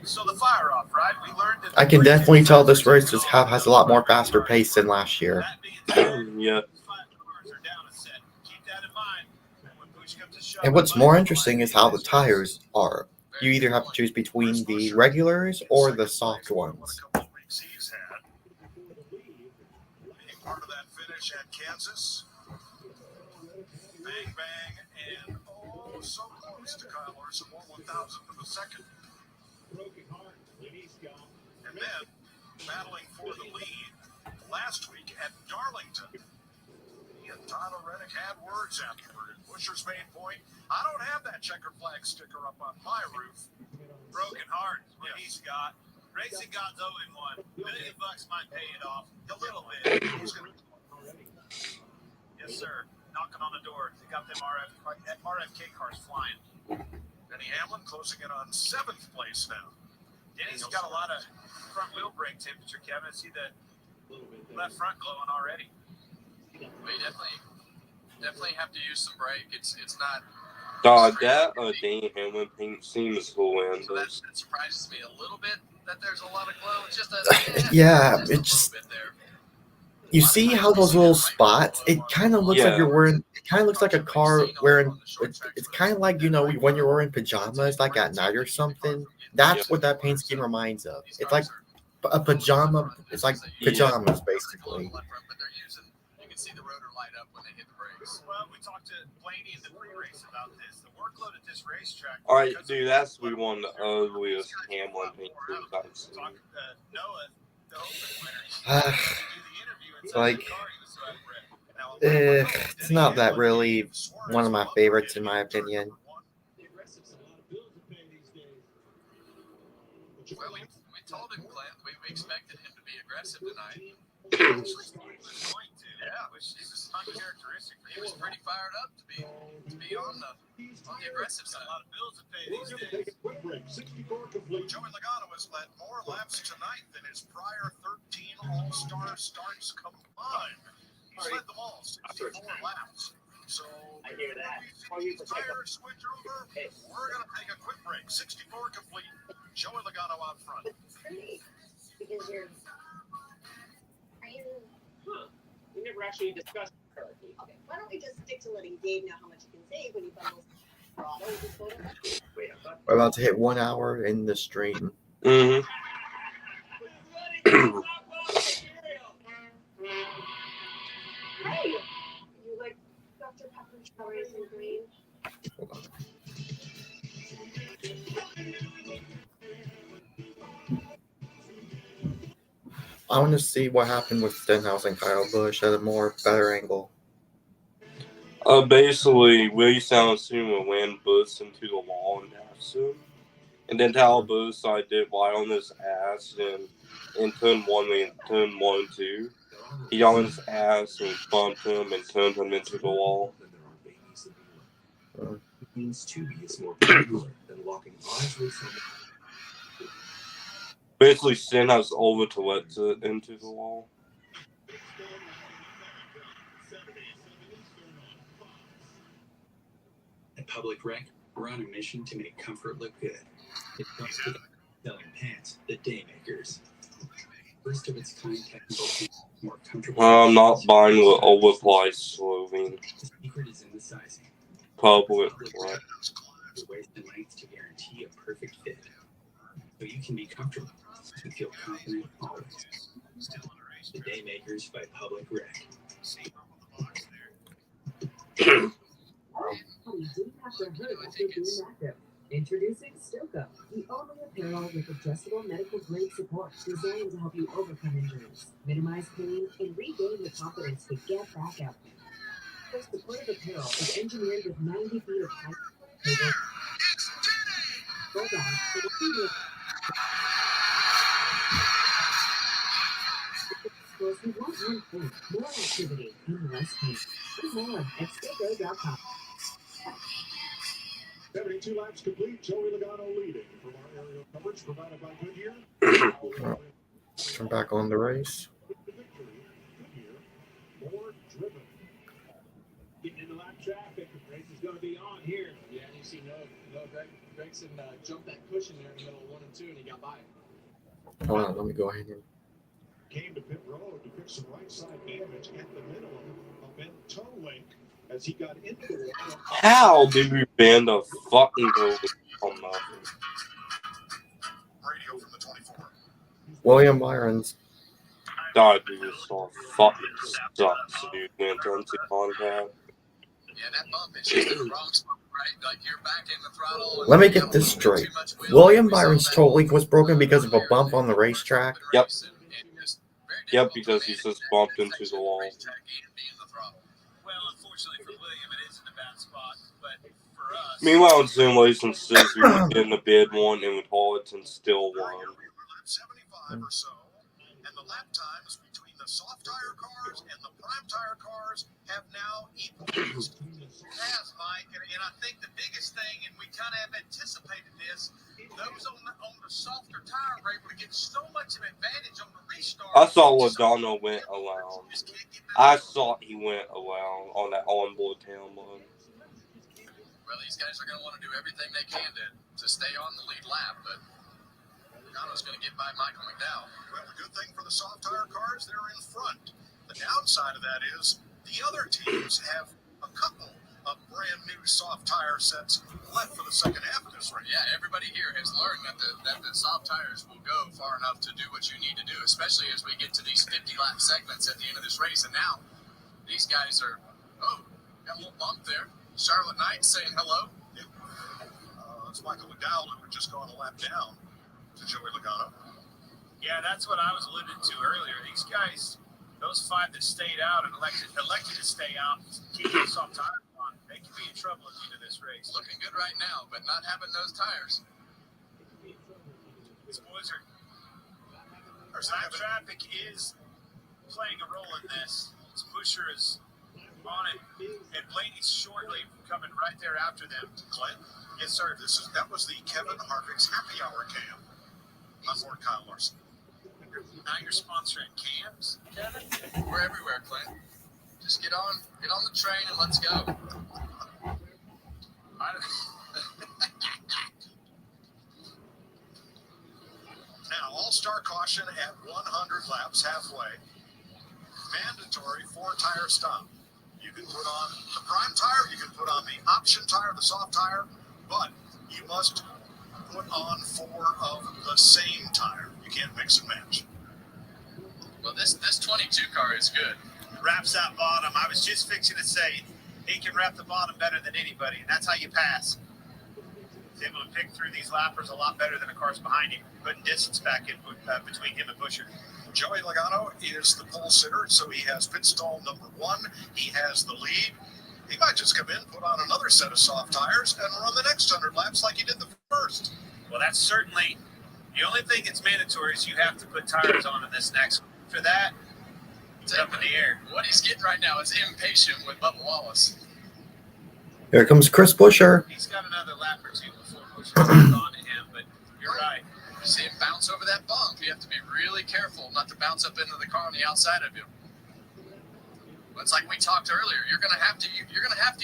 so the fire off, right? We learned that I can definitely tell this race has a lot more faster pace than last year. Yeah. And what's more interesting is how the tires are. You either have to choose between the regulars or the soft ones. Being part of that finish at Kansas. Bang, bang, and oh, so close to Kyle Larson, 1/1000th of a second. And then battling for the lead last week at Darlington. He and Tyler Reddick had words afterward. Buscher's main point, I don't have that checker flag sticker up on my roof. Broken heart, what he's got. Racing God's owing one. $1 million might pay it off. A little bit. He's going to. Yes, sir. Knocking on the door. They got them RFK cars flying. Denny Hamlin closing in on 7th place now. Denny's got a lot of front wheel brake temperature, Kevin. I see the left front glowing already. We definitely have to use some brake. It's not. That Danny Hamlin paint seems horrendous. So that surprises me a little bit that there's a lot of glow. It's just It just. You see how those little spots? It kind of looks like you're wearing. It kind of looks like a car wearing. It's kind of like when you're wearing pajamas, like at night or something. That's what that paint scheme reminds of. It's like a pajama. It's like pajamas, basically. You can see the rotor light up when they hit the brakes. Well, we talked to Blaney in the pre-race about this. The workload at this racetrack. All right, dude, that's we won the ugliest Hamlin paint schemes I've seen. Noah, the open winner. It's not that really one of my favorites in my opinion. Well, we told him, Clint, we expected him to be aggressive tonight. Yeah, which is uncharacteristic. He was pretty fired up to be on the aggressive side. A lot of bills to pay these days. Joey Logano has led more laps tonight than his prior 13 All-Star starts combined. He's led them all 64 laps. So, I hear that. Tire switch over. We're going to take a quick break. 64 complete. Joey Logano out front. Because you're. We never actually discussed it. Okay, why don't we just stick to letting Dave know how much you can save when you bundle throttle with his photo? We're about to hit 1 hour in the stream. Mm-hmm. Hey, you like Dr. Pepper strawberries and green? Hold on. I want to see what happened with Stenhouse and Kyle Busch at a better angle. Basically, Willie Soundsoon ran Busch into the wall and passed him. And then Kyle Busch did lie on his ass in turn 1 and 2. He got on his ass and bumped him and turned him into the wall. Means Tubi is more popular than locking eyes with someone. Basically, Stenhouse over to let it into the wall. At Public Rec, we're on a mission to make comfort look good. It comes to selling pants, the Daymakers. First of its kind technical pants, more comfortable. I'm not buying the overpriced clothing. The secret is in the sizing. Public Rec. The waist and length to guarantee a perfect fit. So you can be comfortable and feel confident always. The Daymakers by Public Rec. You didn't have to hurt after doing that though. Introducing Stoco, the only apparel with adjustable medical grade support designed to help you overcome injuries, minimize pain, and regain the confidence to get back out there. Their supportive apparel is engineered with 90 feet of high cable, full bags, and a premium. Because we want one thing, more activity and less pain. Learn more at Stoco.com. 72 laps complete. Joey Logano leading from our aerial coverage provided by Goodyear. Turn back on the race. More driven. Getting into lap traffic. The race is going to be on here. Yeah, you see Noah Gregson jumped that cushion there in the middle of 1 and 2, and he got by it. Hold on, let me go ahead and. Came to pit road to fix some right side damage at the middle of bent toe link as he got into the wall. How did we bend a fucking go on nothing? Radio from the 24. William Byron's. God, dude, this song fucking sucks, dude. When it turns to contact. Yeah, that bump is just in the wrong spot, right? Like you're back in the throttle. Let me get this straight. William Byron's toe link was broken because of a bump on the racetrack. Yep. Yep, because he just bumped into the wall. Well, unfortunately for William, it is in a bad spot, but for us. Meanwhile, in simulation, says we would get in the bid one and with Holliton still won. 75 or so, and the lap times between the soft tire cars and the prime tire cars have now equalized. Has, Mike, and I think the biggest thing, and we kind of have anticipated this, those on the softer tire are able to get so much of an advantage on the restart. I thought Logano went around. I thought he went around on that onboard tail mode. Well, these guys are going to want to do everything they can to stay on the lead lap, but Logano's going to get by Michael McDowell. Well, the good thing for the soft tire cars, they're in front. The downside of that is the other teams have a couple of brand new soft tire sets left for the second half of this race. Yeah, everybody here has learned that the soft tires will go far enough to do what you need to do, especially as we get to these 50-lap segments at the end of this race. And now these guys are, got a little bump there. Charlotte Knight saying hello. Yeah. It's Michael McDowell who had just gone a lap down to Joey Logano. Yeah, that's what I was alluding to earlier. These guys, those 5 that stayed out and elected to stay out, keep the soft tire on. They can be in trouble at the end of this race. Looking good right now, but not having those tires. These boys are. Lap traffic is playing a role in this. Pusher is on it, and Blaney's shortly coming right there after them. Clint? Yes, sir. That was the Kevin Harvick's happy hour cam. On board Kyle Larson. Now you're sponsoring cams, Kevin? We're everywhere, Clint. Just get on the train and let's go. Now, all-star caution at 100 laps halfway. Mandatory 4-tire stop. You can put on the prime tire, you can put on the option tire, the soft tire, but you must put on 4 of the same tire. You can't mix and match. Well, this 22 car is good. Wraps that bottom. I was just fixing to say he can wrap the bottom better than anybody, and that's how you pass. He's able to pick through these lappers a lot better than the cars behind him, putting distance back in between him and Busher. Joey Logano is the pole sitter, so he has pit stall number 1. He has the lead. He might just come in, put on another set of soft tires, and run the next 100 laps like he did the first. Well, that's certainly the only thing that's mandatory is you have to put tires on in this next one. For that, it's up in the air. What he's getting right now is impatient with Bubba Wallace. Here comes Chris Buescher. He's got another lap or two before Busher comes on to him, but you're right. You see him bounce over that bump. You have to be really careful not to bounce up into the car on the outside of you. But it's like we talked earlier. You're gonna have to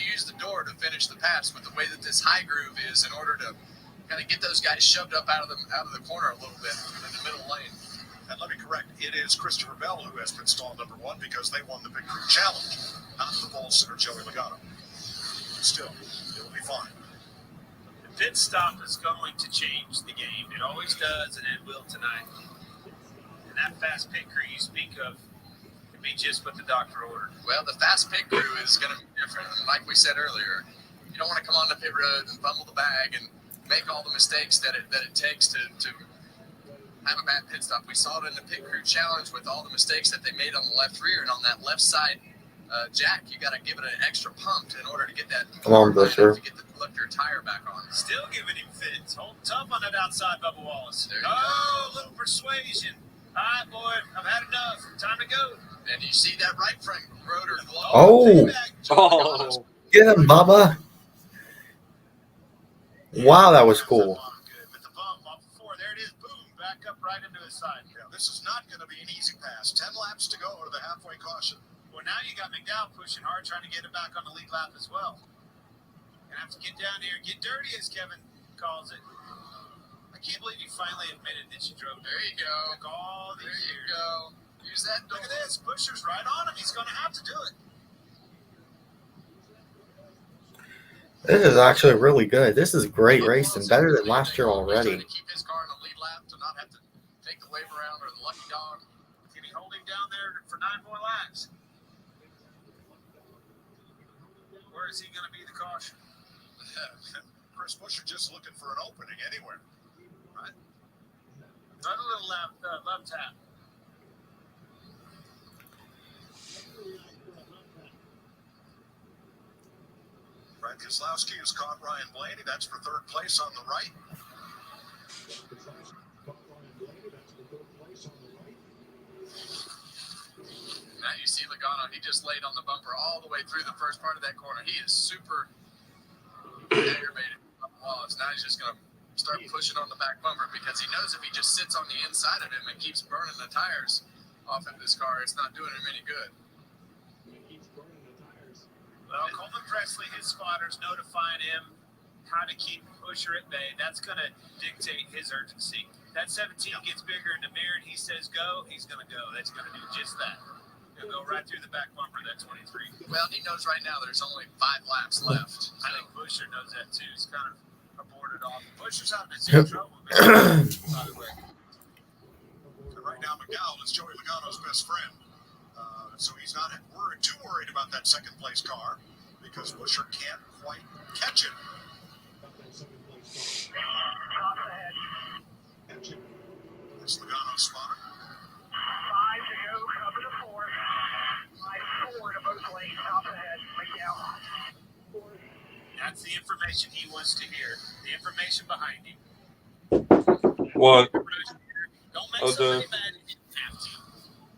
use the door to finish the pass with the way that this high groove is in order to kind of get those guys shoved up out of the corner a little bit in the middle lane. And let me correct, it is Christopher Bell who has pit stall number 1 because they won the Big Crew Challenge, not the pole sitter Joey Logano. Still, it'll be fine. The pit stop is going to change the game. It always does, and it will tonight. And that fast pit crew you speak of can be just what the doctor ordered. Well, the fast pit crew is going to be different. And like we said earlier, you don't want to come on the pit road and fumble the bag and make all the mistakes that it takes to have a bad pit stop. We saw it in the pit crew challenge with all the mistakes that they made on the left rear and on that left side jack. You got to give it an extra pump in order to get that Come on, Busher. to get the lift your tire back on. Still giving him fits. Hold tough on that outside, Bubba Wallace. Oh, a little persuasion. All right, boy, I've had enough. Time to go. And you see that right front rotor glow. Oh, get him, Bubba. Wow, that was cool. With the bump off the floor, there it is. Boom, back up right into his side. Yeah, this is not going to be an easy pass. 10 laps to go to the halfway caution. Well, now you got McDowell pushing hard, trying to get it back on the lead lap as well. Gonna have to get down here and get dirty, as Kevin calls it. I can't believe you finally admitted that you drove. There you go. All these There you years. go. Use that. Look at this. Busher's right on him. He's going to have to do it. This is actually really good. This is great racing, better than last year already. Keep his car in the lead lap to not have to take the wave around or the lucky dog. Can he hold him down there for 9 more laps? Where is he going to be the caution? Chris Buescher just looking for an opening anywhere. Right. Run a little left tap. Brad Keselowski has caught Ryan Blaney. That's for third place on the right. Now you see Logano, he just laid on the bumper all the way through the first part of that corner. He is super aggravated. Wallace. Now he's just going to start pushing on the back bumper because he knows if he just sits on the inside of him and keeps burning the tires off of this car, it's not doing him any good. Well, Coleman Presley, his spotters notifying him how to keep Buescher at bay. That's going to dictate his urgency. That 17 gets bigger in the mirror and he says go, he's going to go. That's going to do just that. He'll go right through the back bumper, that 23. Well, he knows right now there's only 5 laps left. I think Buescher knows that too. He's kind of aborted off. Buescher's out in some trouble, by the way. Right now, McDowell is Joey Logano's best friend. So he's not too worried about that second place car because Buescher can't quite catch it. It's Logano's spotter. 5 to go, cover the 4. 4 to both lanes, top ahead, McDowell. That's the information he wants to hear. The information behind him. What? Don't make somebody mad if you have to.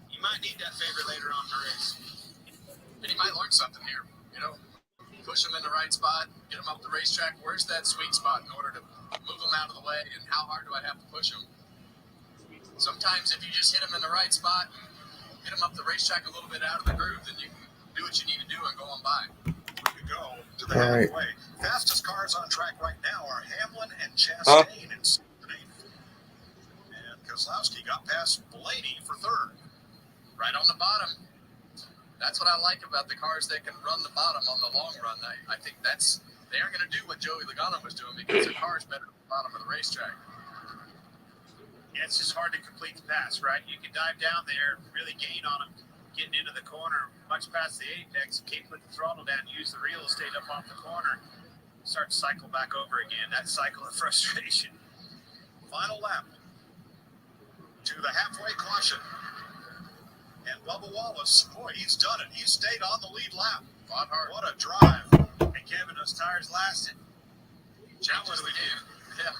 You might need that favor later on in the race. And he might learn something here. You know, push him in the right spot, get him up the racetrack. Where's that sweet spot in order to move him out of the way, and how hard do I have to push him? Sometimes if you just hit him in the right spot and get him up the racetrack a little bit out of the groove, then you can do what you need to do and go on by. We go to the halfway. Fastest cars on track right now are Hamlin and Chastain in 7th and 8th. And Keselowski got past Blaney for 3rd. Right on the bottom. That's what I like about the cars that can run the bottom on the long run. I think they aren't going to do what Joey Logano was doing because their car is better at the bottom of the racetrack. Yeah, it's just hard to complete the pass, right? You can dive down there, really gain on them, getting into the corner, much past the apex, keep with the throttle down, use the real estate up off the corner, start to cycle back over again. That cycle of frustration. Final lap to the halfway caution. And Bubba Wallace, boy, he's done it. He's stayed on the lead lap. Fought hard. What a drive. And Kevin, those tires lasted. Changes the game. Yeah.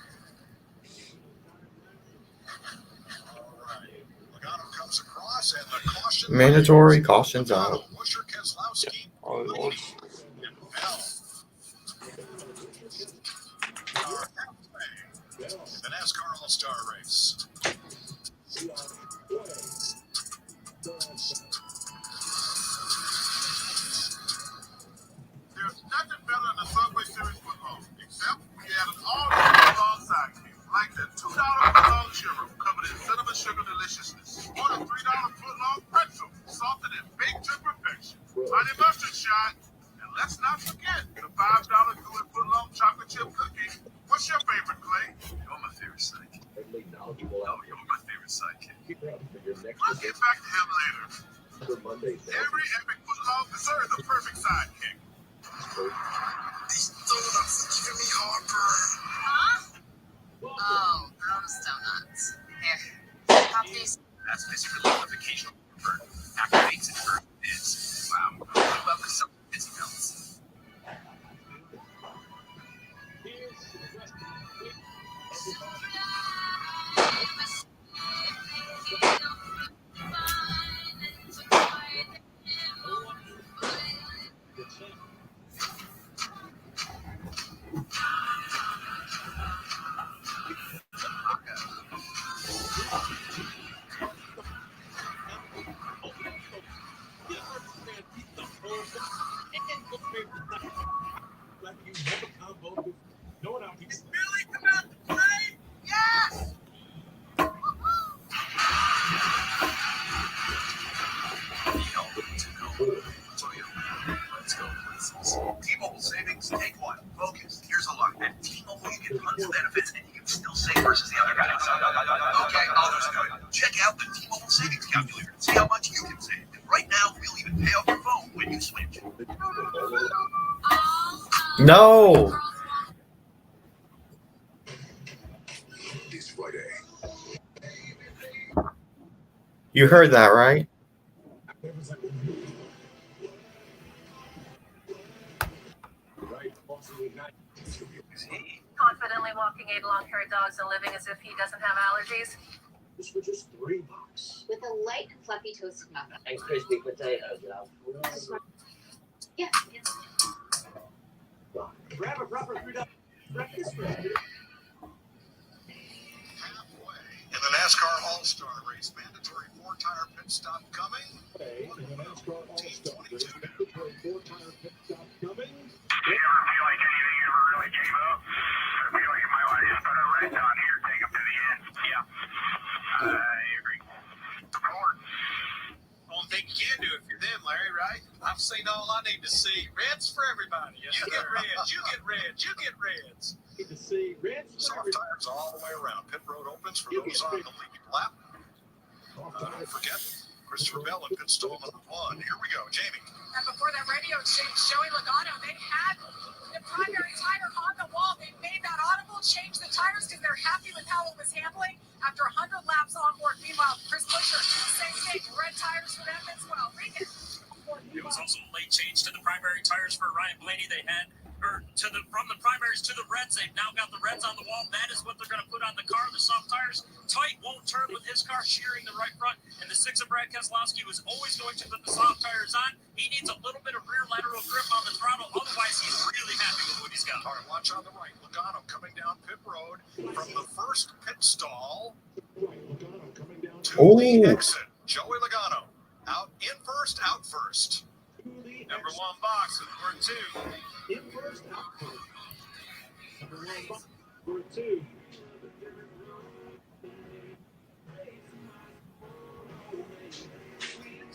All right. Logano comes across, and the caution. Mandatory cautions out. Buescher, Keselowski, All at once. and Bell. Our halfway. The NASCAR All-Star Race. There's nothing better than the Subway Series football, except we added all the football sidekicks, like the $2 footlong churro covered in cinnamon sugar deliciousness, or the $3 footlong pretzel salted in baked to perfection, honey mustard shot, and let's not forget the $5 gooey footlong chocolate chip cookie. What's your favorite, Clay? You're my favorite sidekick. You're my favorite sidekick. Let's get back to him later. Every epic footlong deserves a perfect sidekick. These donuts are giving me heartburn. Huh? busy relief of occasional burn. Activates and burn bids. Wow. What about the summer busy belts? Let's go places. T-Mobile savings, take one. Focus. Here's a lot. At T-Mobile, you get tons of benefits and you can still save versus the other guys. Okay, understood. Check out the T-Mobile savings calculator and see how much you can save. And right now, we'll even pay off your phone when you switch. No. This Friday. You heard that, right? Confidently walking 8 long-haired dogs and living as if he doesn't have allergies. This for just $3. With a light and fluffy toasted muffin. And crispy potatoes, love. Yeah, yes. Grab a proper $3 breakfast. In the NASCAR All-Star Race, mandatory 4-tire pit stop coming. In the NASCAR All-Star Race, mandatory 4-tire pit stop coming. Do you ever feel like anything ever really gave up? I feel like in my life, just put a red dot here, take them to the end. Yeah, I agree. Support. Only thing you can do if you're them, Larry, right? I've seen all I need to see. Reds for everybody. You get reds, you get reds, you get reds. Need to see reds for Soft tires all the way around. Pit road opens for those on the leading lap. Don't forget, Christopher Bell and pit stall number 1. Here we go, Jamie. And before that radio exchange, Joey Logano, they had the primary tire on the wall. They made that audible change the tires because they're happy with how it was handling after 100 laps on board. Meanwhile, Chris Buescher, same thing, red tires for them as well. Regan. It was also a late change to the primary tires for Ryan Blaney. They had, from the primaries to the reds, they've now got the reds on the wall. That is what they're going to put on the car. The soft tires, tight, won't turn with his car, shearing the right front. And the 6 of Brad Keselowski was always going to put the soft tires on. He needs a little bit of rear lateral grip on the throttle. Otherwise, he's really happy with what he's got. All right, watch on the right. Logano coming down pit road from the first pit stall to the exit. Joey Logano out in first, out first. Number 1 box with number 2. In first, out first. Number 1 box, number 2.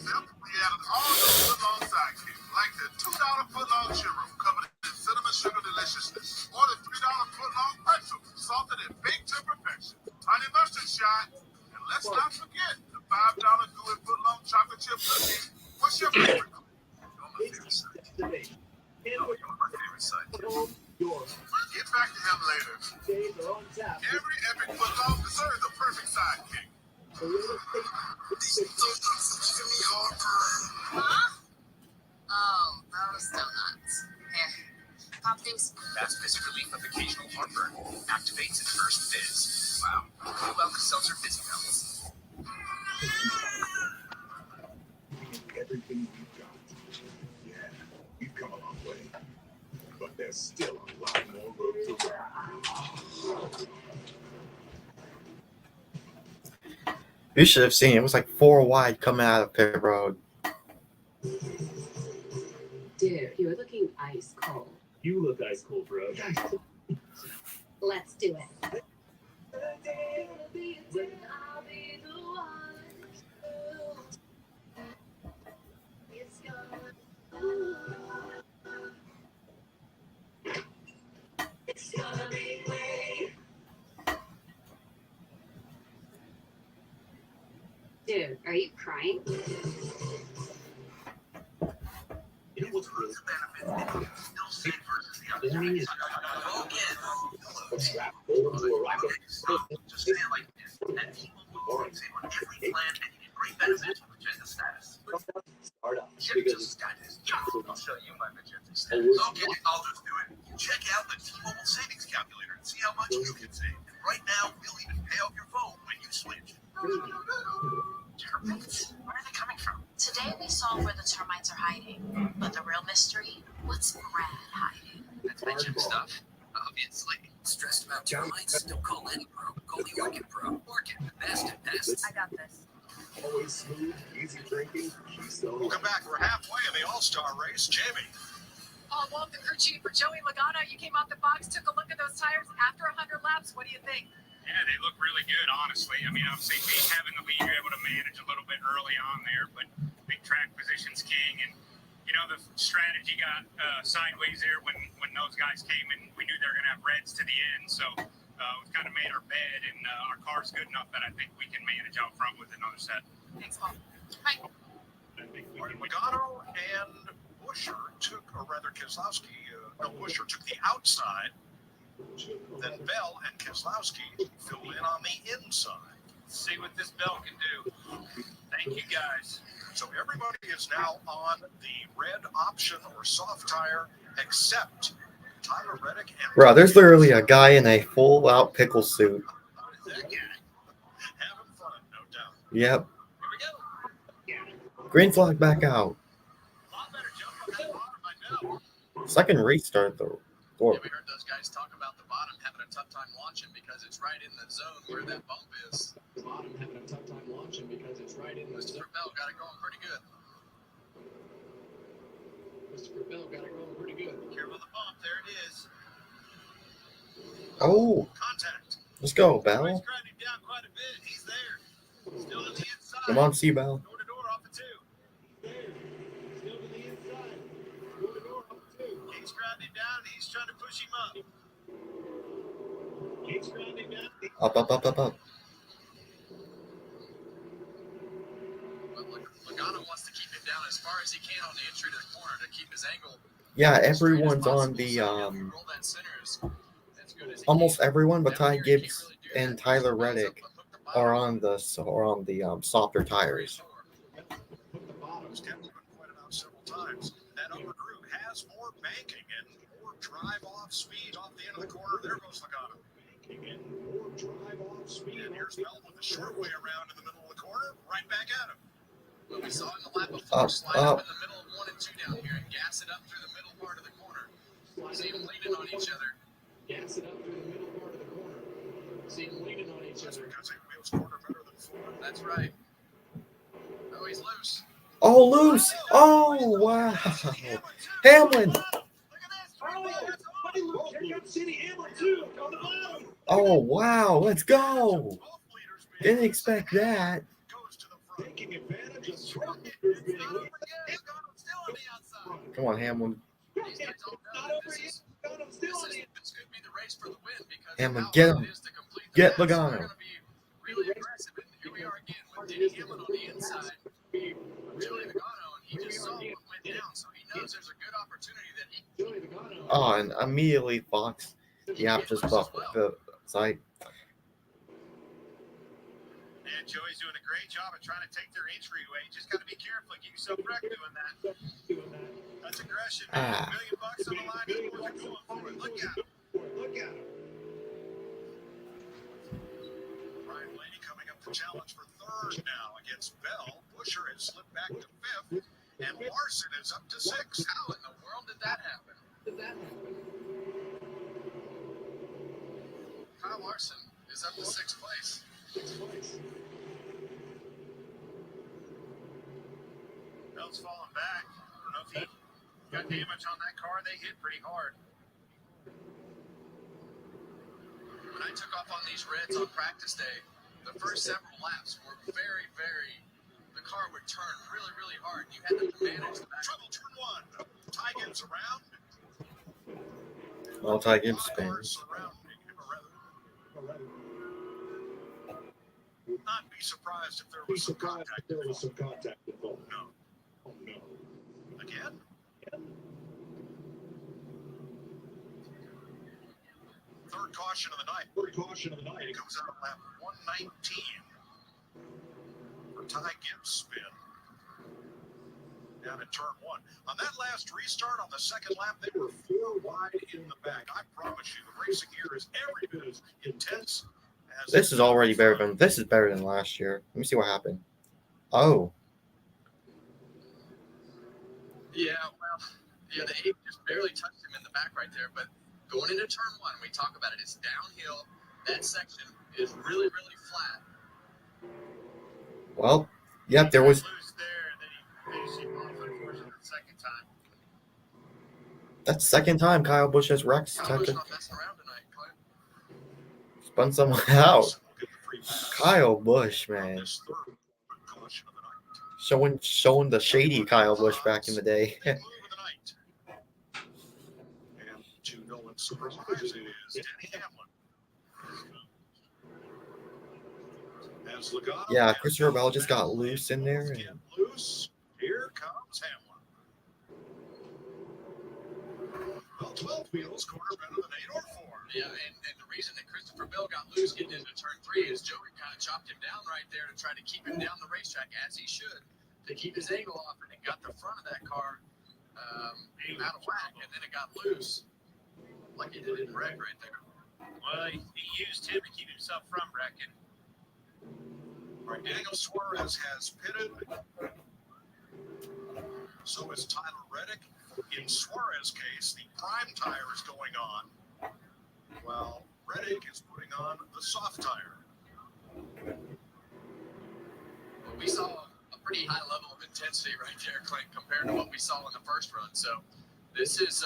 We added all the foot-long sidekicks, like the $2 foot-long churro covered in cinnamon sugar deliciousness, or the $3 foot-long pretzel salted in baked to perfection, honey mustard shot, and let's not forget the $5 gooey foot-long chocolate chip cookie. What's your favorite? My favorite side. No, you're my favorite side. Get back to him later. Every epic foot-long deserves a perfect sidekick. Huh? Oh, those donuts. Here, pop these. That's busy relief of occasional heartburn. Activates and first fizz. Wow. What about the seltzer fizzy belts? Everything we've got. Yeah, we've come a long way. But there's still a lot more road to run. You should have seen it. It was like 4 wide coming out of pit road. Dude, you're looking ice cold. You look ice cold, bro. Let's do it. Dude, are you crying? You know what's really Still safe versus the other boring is Go again. strap over to a rocket. Just say it like this. At T-Mobile, you can save on every plan and you benefit magenta status. Start up. Magenta status. I'll show you my magenta status. Okay, I'll just do it. Check out the T-Mobile savings calculator and see how much you can save. And right now, we'll even pay off your phone when you switch. Termites? Where are they coming from? Today we saw where the termites are hiding. But the real mystery, what's Brad hiding? That's my gym stuff, obviously. Stressed about termites? Don't call any pro. Call the Orchid Pro. Orchid, the best in pests. I got this. Always smooth, easy drinking. Keystone. Welcome back. We're halfway in the All-Star race. Jamie. Walt, the crew chief for Joey Logano. You came out the box, took a look at those tires after 100 laps. What do you think? Yeah, they look really good, honestly. I mean, obviously, having the lead, you're able to manage a little bit early on there, but big track position's king. And, you know, the strategy got sideways there when those guys came, and we knew they were going to have reds to the end. So we've kind of made our bed, and our car's good enough that I think we can manage out front with another set. Thanks, Walt. Bye. Logano and Buscher took, or rather Buscher took the outside. Then Bell and Keselowski filled in on the inside. See what this Bell can do. Thank you, guys. So everybody is now on the red option or soft tire, except Tyler Reddick and... Bro, there's literally a guy in a full-out pickle suit. That guy. Having fun, no doubt. Yep. Here we go. Green flag back out. A lot better jump on that bottom by Bell. Second restart, though. Yeah, we heard those guys talk about the bottom having a tough time launching because it's right in the zone where that bump is. The bottom having a tough time launching because it's right in the Christopher Bell got it going pretty good. Christopher Bell got it going pretty good. Careful of the bump. There it is. Oh. Contact. Let's go, He's Bell. grinding down quite a bit. He's there. Still on the inside. Come on, C-Bell. Door to door off the two. Still to the inside. Door to door up two. He's grinding down. He's trying to push him up. Keeps grinding down. Up. Logano wants to keep it down as far as he can on the entry to the corner to keep his angle. Yeah, everyone's on the almost everyone but Ty Gibbs and Tyler Reddick are on the softer tires. Put the bottoms. Captain pointed out several times. That upper group has more banking and more drive off speed off the end of the corner. There goes Logano. And more drive off speed. And here's Bell with the short way around in the middle of the corner, right back at him. Well, we saw in the lap before slide up in the middle of 1 and 2 down here and gas it up through the middle part of the corner. See them leaning on each other. Gas it up through the middle part of the corner. See them leaning on each That's other. because he wheels corner better than Ford. That's right. Oh, he's loose. Oh, loose! Oh, wow! Hamlin! Here comes City Hamlin too on the bottom. Oh, wow! Let's go! Didn't expect that. Taking advantage of Still on the outside. Come on, Hamlin. He's not over yet. This could be the race for the win because Hamlin, of how get hard him. it is to complete the Get pass. They're Logano. going to be really aggressive. And here we are again with Denny Hamlin on the inside. Joey Logano, and he just saw what went down, so he knows there's a good opportunity that he Oh, and immediately Fox, just buffed the site. And Joey's doing a great job of trying to take their entryway. Just got to be careful. Keep yourself correct doing that. That's aggression. Ah. $1 million on the line. They're going for it. Look at him. Look at him. Ryan Blaney coming up to challenge for third now against Bell. Buscher has slipped back to fifth. And Larson is up to sixth. How in the world did that happen? Kyle Larson is up to 6th place. Bell's falling back. I don't know if he got damage on that car. They hit pretty hard. When I took off on these reds on practice day, the first several laps were very, the car would turn really, really hard. You had to manage the back. Trouble turn one. Ty Gibbs around. Well, Ty Gibbs spins. Not be surprised if there was some contact. involved. No. Oh no. Again? Third caution of the night. Third caution of the night. It comes out of lap 119. For Ty Gibbs spin down at turn 1. On that last restart on the second lap, they were 4 wide in the back. I promise you, the racing here is every bit as intense as This is already better than last year. Let me see what happened. Oh, Yeah, well, yeah, the 8 just barely touched him in the back right there. But going into turn 1, we talk about it. It's downhill. That section is really, really flat. well, yep, there was. That's the second time Kyle Busch has wrecked. Kyle Busch not messing around tonight, Clint. Spun someone out. Kyle Busch, man. Showing the shady Kyle Busch back in the day. And to no one's surprise, it is Denny Hamlin. As Logano Yeah, Christopher Bell just got loose in there. get loose, here comes Hamlin. Well, 12 wheels, quarter better than 8 or 4. Yeah, and the reason that Christopher Bell got loose getting into turn 3 is Joey kind of chopped him down right there to try to keep him down the racetrack, as he should, to keep his angle off, and it got the front of that car out of whack, and then it got loose, like he did in wreck right there. Well, he used him to keep himself from wrecking. All right, Daniel Suarez has pitted. So is Tyler Reddick. In Suarez's case, the prime tire is going on, while Reddick is putting on the soft tire. Well, we saw a pretty high level of intensity right there, Clint, compared to what we saw in the first run. So this is,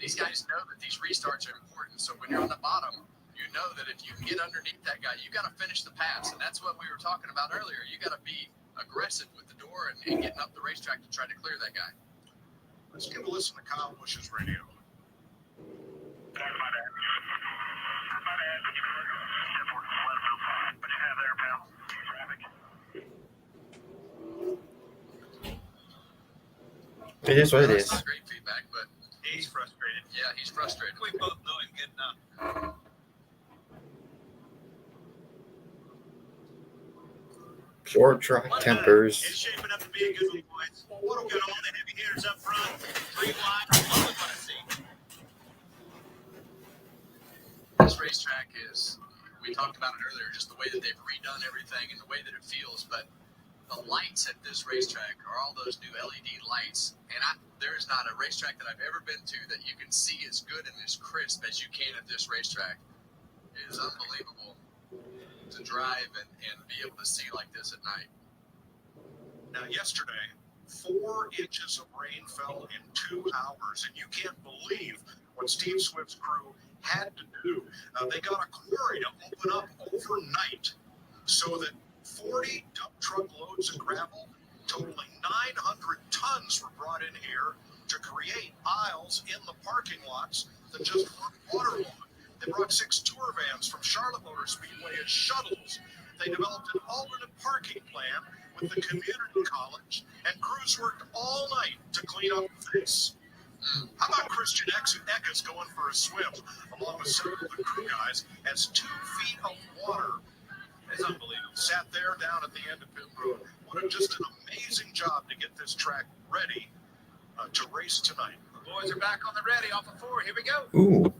these guys know that these restarts are important. So when you're on the bottom, you know that if you can get underneath that guy, you got to finish the pass. And that's what we were talking about earlier. You got to be aggressive with the door and getting up the racetrack to try to clear that guy. Let's give a listen to Kyle Busch's radio. It is what it is. That's not great feedback, but He's frustrated. yeah, he's frustrated. We both know him good enough. Short track tempers. It's shaping up to be a good one, boys. We'll get all the heavy hitters up front. 3 wide. That's all we want to see. This racetrack is, we talked about it earlier, just the way that they've redone everything and the way that it feels. But the lights at this racetrack are all those new LED lights. And there's not a racetrack that I've ever been to that you can see as good and as crisp as you can at this racetrack. It is unbelievable to drive and be able to see like this at night. Now, yesterday, 4 inches of rain fell in 2 hours, and you can't believe what Steve Swift's crew had to do. They got a quarry to open up overnight so that 40 dump truck loads of gravel totaling 900 tons were brought in here to create aisles in the parking lots that just weren't waterlogged. They brought 6 tour vans from Charlotte Motor Speedway as shuttles. They developed an alternate parking plan with the community college, and crews worked all night to clean up this. How about Christian Eckes going for a swim along with several of the crew guys as 2 feet of water is unbelievable. Sat there down at the end of pit road. What just an amazing job to get this track ready to race tonight. The boys are back on the ready off of 4. Here we go. Ooh.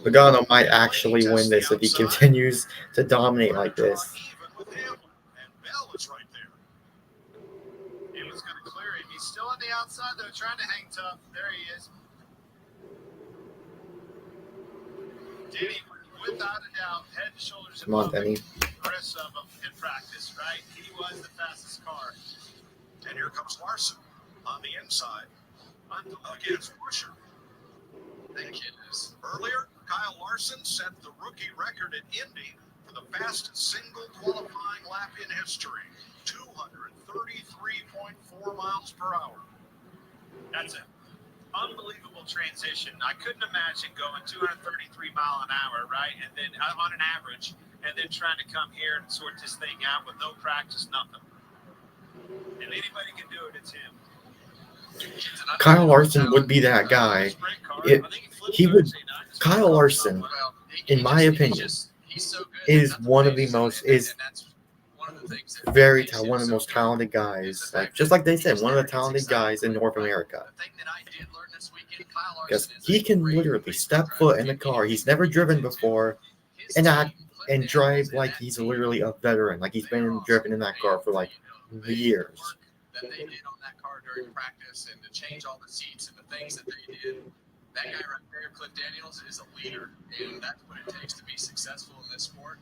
Logano might actually win this if he continues to dominate like this. And Bell is right there. He was going to clear him. He's still on the outside, though, trying to hang tough. There he is. Denny, without a doubt, head and shoulders Come on, above Denny. the rest of them in practice, right? He was the fastest car. And here comes Larson on the inside against Buescher. That kid is. Earlier, Kyle Larson set the rookie record at Indy for the fastest single qualifying lap in history, 233.4 miles per hour. That's it. Unbelievable transition. I couldn't imagine going 233 mile an hour, right? And then on an average, and then trying to come here and sort this thing out with no practice, nothing. If anybody can do it, it's him. Kyle Larson would be that guy. Kyle Larson, in my opinion, is one of the most one of the most talented guys. Like just like they said, one of the talented guys in North America. Because he can literally step foot in the car he's never driven before, and act and drive like he's literally a veteran, like he's been driven in that car for like years. That they did on that car during practice, and to change all the seats and the things that they did. That guy right there, Cliff Daniels, is a leader, and that's what it takes to be successful in this sport.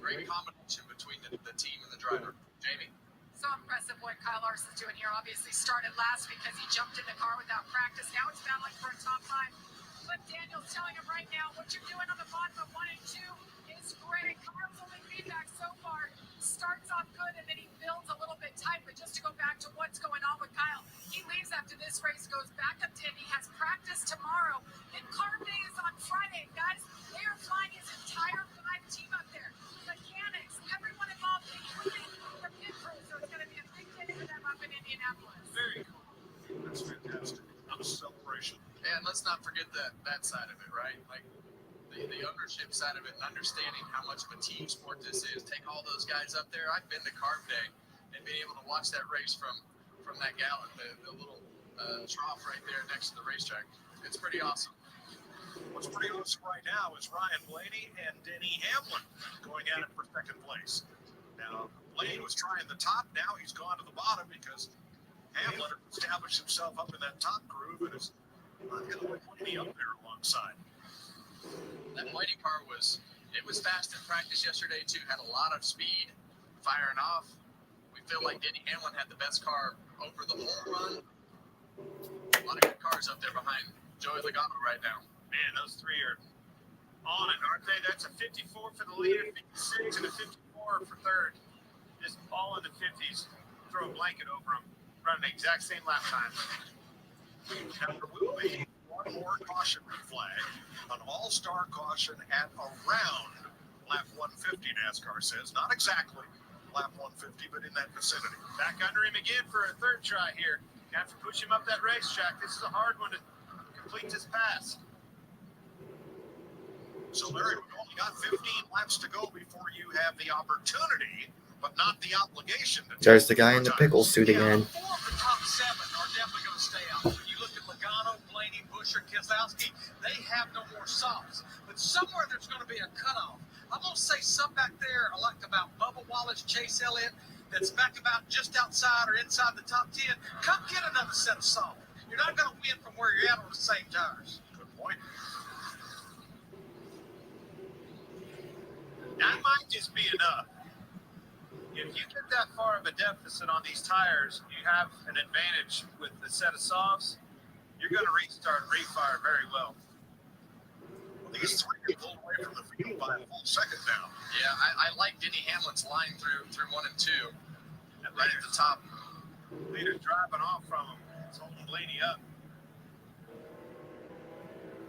Great combination between the team and the driver. Jamie? So impressive what Kyle Larson's doing here. Obviously started last because he jumped in the car without practice. Now it's battling for a top 5. Cliff Daniels telling him right now, what you're doing on the bottom of 1 and 2 is great. Kyle's only feedback so far starts off good, and then he builds a little bit tight. But just to go back to what's going on with Kyle, he leaves after this race, goes back up to Indy, has practice tomorrow, and Carb Day is on Friday. Guys, they are flying his entire 5 team up there. Mechanics, everyone involved, including the pit crew. So it's going to be a big day for them up in Indianapolis. Very cool. That's fantastic. Not a celebration. And let's not forget that side of it, right? Like the ownership side of it, and understanding how much of a team sport this is. Take all those guys up there. I've been to Carb Day and being able to watch that race from that gallon, the little trough right there next to the racetrack. It's pretty awesome. What's pretty awesome right now is Ryan Blaney and Denny Hamlin going at it for second place. Now, Blaney was trying the top. Now he's gone to the bottom because Hamlin established himself up in that top groove and is not going to let Blaney up there alongside. That Blaney car was fast in practice yesterday too. Had a lot of speed, firing off. We feel like Denny Hamlin had the best car over the whole run. A lot of good cars up there behind Joey Logano right now. Man, those three are on it, aren't they? That's a 54 for the leader, 56, and a 54 for third. Just all in the 50s. Throw a blanket over them. Running the exact same lap time. Now, there will be one more caution flag, an all-star caution at around lap 150, NASCAR says. Not exactly lap 150, but in that vicinity. Back under him again for a third try here. Have to push him up that racetrack. This is a hard one to complete this pass. So, Larry, we've only got 15 laps to go before you have the opportunity, but not the obligation. There's the guy in the pickle suit again. 4 of the top 7 are definitely going to stay out. When you look at Logano, Blaney, Buscher, Keselowski, they have no more softs. But somewhere there's going to be a cutoff. I'm going to say some back there, like about Bubba Wallace, Chase Elliott, that's back about just outside or inside the top 10. Come get another set of soft. You're not going to win from where you're at on the same tires. Good point. That might just be enough. If you get that far of a deficit on these tires, you have an advantage with the set of softs. You're going to restart and refire very well. These three are pulled away from the field by a full second now. Yeah, I like Denny Hamlin's line through 1 and 2. And right at the top. Leader's driving off from him. It's holding Blaney up.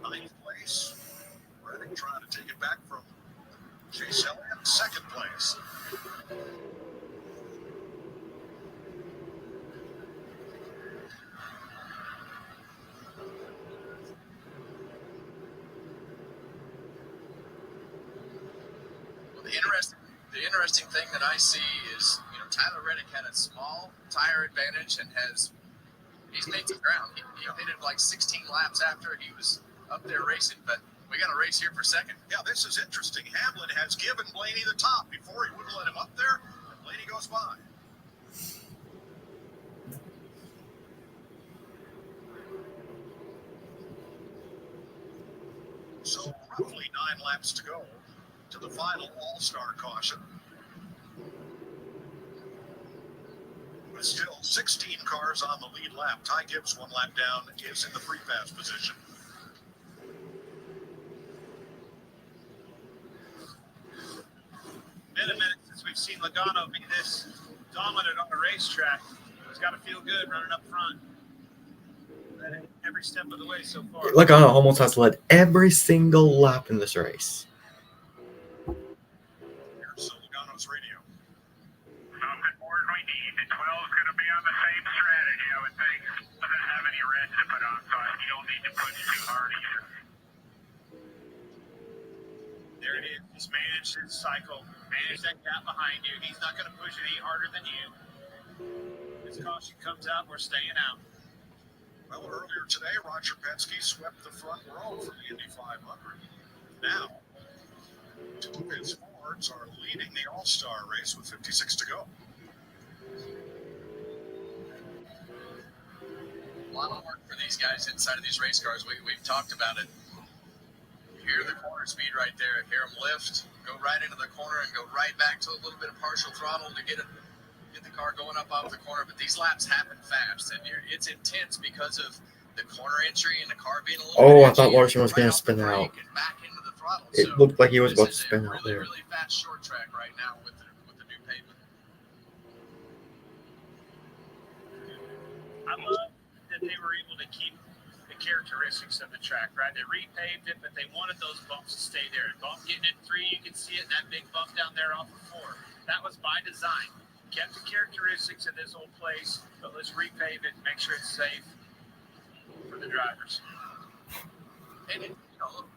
9th place. Reddick trying to take it back from Chase Elliott, 2nd place. Well, the interesting thing that I see is, Tyler Reddick had a small tire advantage and he's made some ground. He hit it like 16 laps after he was up there racing, but we got a race here for second. Yeah, this is interesting. Hamlin has given Blaney the top. Before, he wouldn't let him up there, and Blaney goes by. So roughly 9 laps to go to the final all-star caution. But still, 16 cars on the lead lap. Ty Gibbs 1 lap down is in the free pass position. Been a minute since we've seen Logano be this dominant on the racetrack. He's got to feel good running up front. led it every step of the way so far. Logano almost has led every single lap in this race. Here's Logano's radio. Something more we need. The 12 is going to be on the same strategy, I would think. Doesn't have any reds to put on, so you don't need to push too hard either. There it is. Just manage his cycle. Manage that gap behind you. He's not going to push it any harder than you. This caution comes out, we're staying out. Well, earlier today, Roger Penske swept the front row for the Indy 500. Now, two of his Fords are leading the All-Star race with 56 to go. A lot of work for these guys inside of these race cars. We've talked about it. Hear the corner speed right there. Hear them lift, go right into the corner, and go right back to a little bit of partial throttle to get the car going up off the corner. But these laps happen fast, and it's intense because of the corner entry and the car being a little. Oh, I thought Larson was going to spin out. It looked like he was about to spin out there. Really fast short track right now with the new pavement. I love that they were able to keep the characteristics of the track, right? They repaved it, but they wanted those bumps to stay there. Bump getting in 3, you can see it, and that big bump down there off of 4. That was by design. Kept the characteristics of this old place, but let's repave it and make sure it's safe for the drivers. And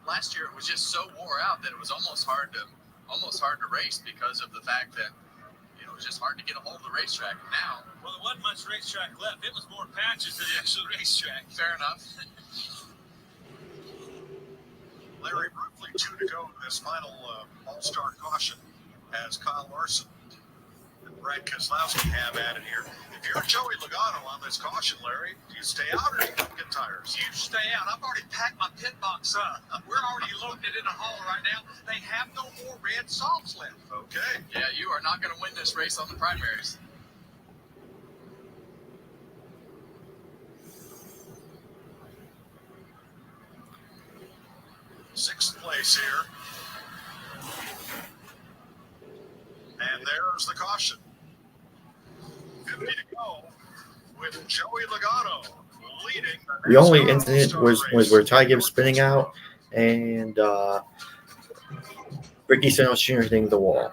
last year it was just so wore out that it was almost hard to race because of the fact that it was just hard to get a hold of the racetrack. Now, Well, there wasn't much racetrack left. It was more patches than the actual racetrack. fair enough. Larry, briefly 2 to go in this final All-Star caution as Kyle Larson and Brad Keselowski have at it here. If you're Joey Logano on this caution, Larry, do you stay out or do you come get tires? You stay out. I've already packed my pit box up. We're already loading it in a hauler right now. They have no more red salts left. Okay. Yeah, you are not going to win this race on the primaries. Sixth place here. And there's the caution. 50 to go with Joey Logano leading. The only incident was where Ty Gibbs spinning out and Ricky Stenhouse Jr. hitting the wall.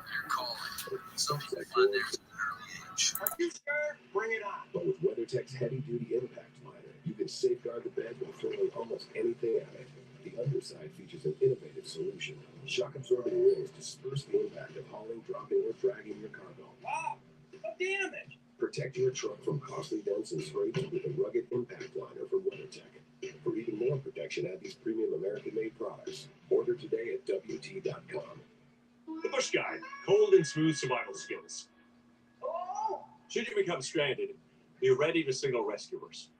Bring it on. But with WeatherTech's heavy-duty impact liner, you can safeguard the bed while throwing almost anything at it. The underside features an innovative solution. Shock-absorbing rings disperse the impact of hauling, dropping, or dragging your cargo. Wow, what damage? Protect your truck from costly dents and scrapes with a rugged impact liner from WeatherTech. For even more protection, add these premium American-made products. Order today at WT.com. The Bush Guide, cold and smooth survival skills. Oh! Should you become stranded, be ready to signal rescuers.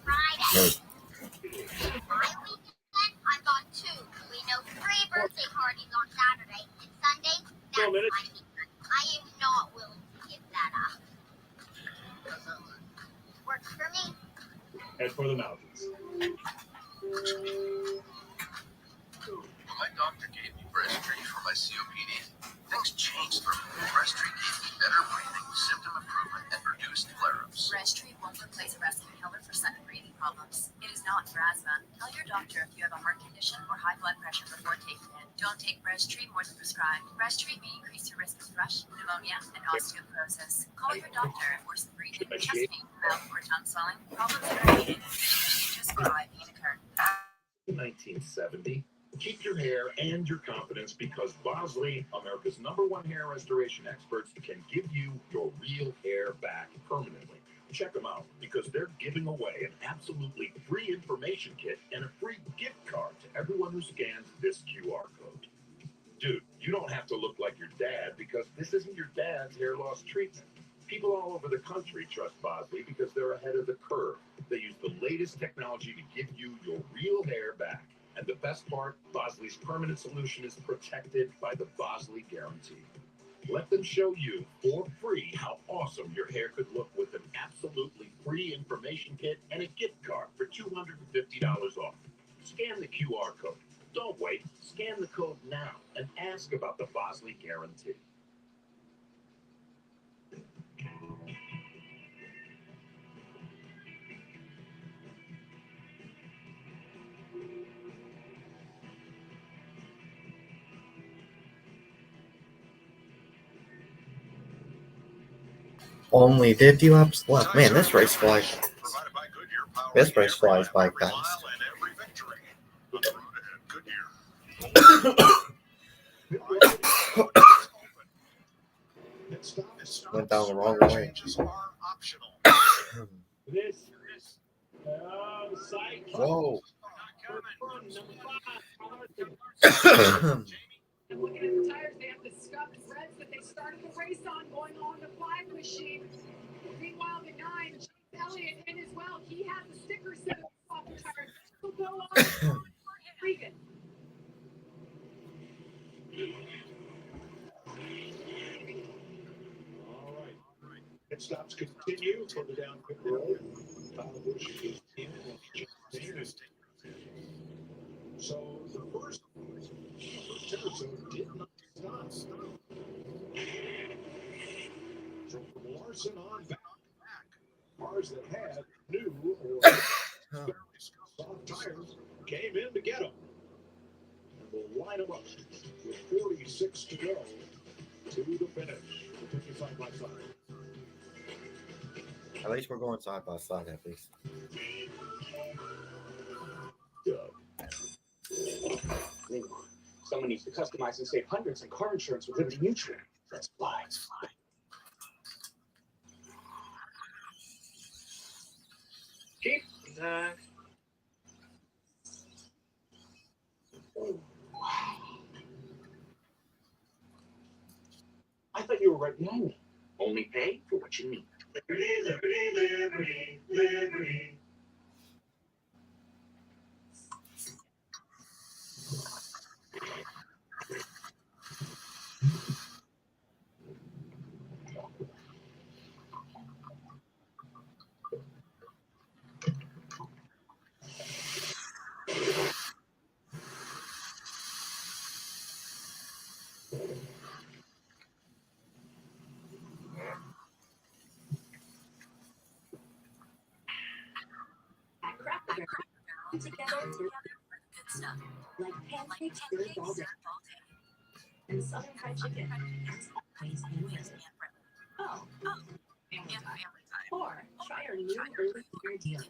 Friday. My weekend, I've got 2. We know 3 birthday parties on Saturday and Sunday. That's my weekend. I am not willing to give that up. Works for me. Head for the mountains. My doctor gave me Breasttreat for my COPD. Things changed for me. Breasttreat gave me better breathing, symptom improvement, and reduced flare-ups. Breasttreat won't replace a rescue inhaler for sudden breathing problems. It is not for asthma. Tell your doctor if you have a heart condition or high blood pressure before taking it. Don't take Breasttreat more than prescribed. Breasttreat may increase your risk of thrush, pneumonia, and osteoporosis. Call your doctor if worsened breathing, chest pain, mouth or tongue swelling, problems that are related, changes or IV occur. 1970. Keep your hair and your confidence because Bosley, America's #1 hair restoration experts, can give you your real hair back permanently. Check them out because they're giving away an absolutely free information kit and a free gift card to everyone who scans this QR code. Dude, you don't have to look like your dad because this isn't your dad's hair loss treatment. People all over the country trust Bosley because they're ahead of the curve. They use the latest technology to give you your real hair back. And the best part, Bosley's permanent solution is protected by the Bosley Guarantee. Let them show you for free how awesome your hair could look with an absolutely free information kit and a gift card for $250 off. Scan the QR code. Don't wait. Scan the code now and ask about the Bosley Guarantee. Only 50 laps left. Man, this race flies. This race flies by fast. Went down the wrong way. Whoa. And looking at the tires, they have the scuffed reds that they started the race on, going on the 5 machine. Meanwhile, the 9, James Elliott in as well. He has the sticker set off the tires. He'll go on. Regan. All right. Pit stops continue further down pit road. Kyle Busch is in. So the first episode did not stop. So from Larson on back, cars that had new or soft tires came in to get them. And we'll line them up with 46 to go to the finish. 55 by 5. At least we're going side by side, at least. Someone needs to customize and save hundreds in car insurance with Liberty Mutual. Let's fly. Keep the. I thought you were right behind me. Only pay for what you need. Liberty, liberty, liberty, liberty. Together good stuff, like pancakes served all day, and southern fried chicken, as always in winter. Oh, or try our new early year deals.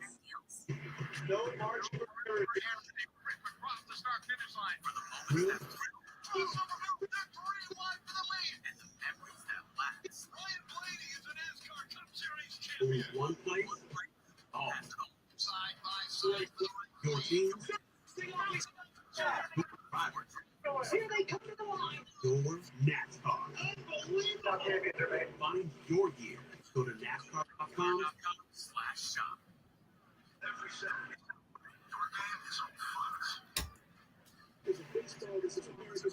No margin of error. Across the start finish line for the moment. And the memories that last. Ryan Blaney is a NASCAR Cup Series champion. One place. Oh. Side by side. Your team. Here they come to the line. Your NASCAR. Unbelievable. Find your gear. Go to NASCAR.com/shop. Every Saturday. Your game is on Fox. This is baseball. This is American.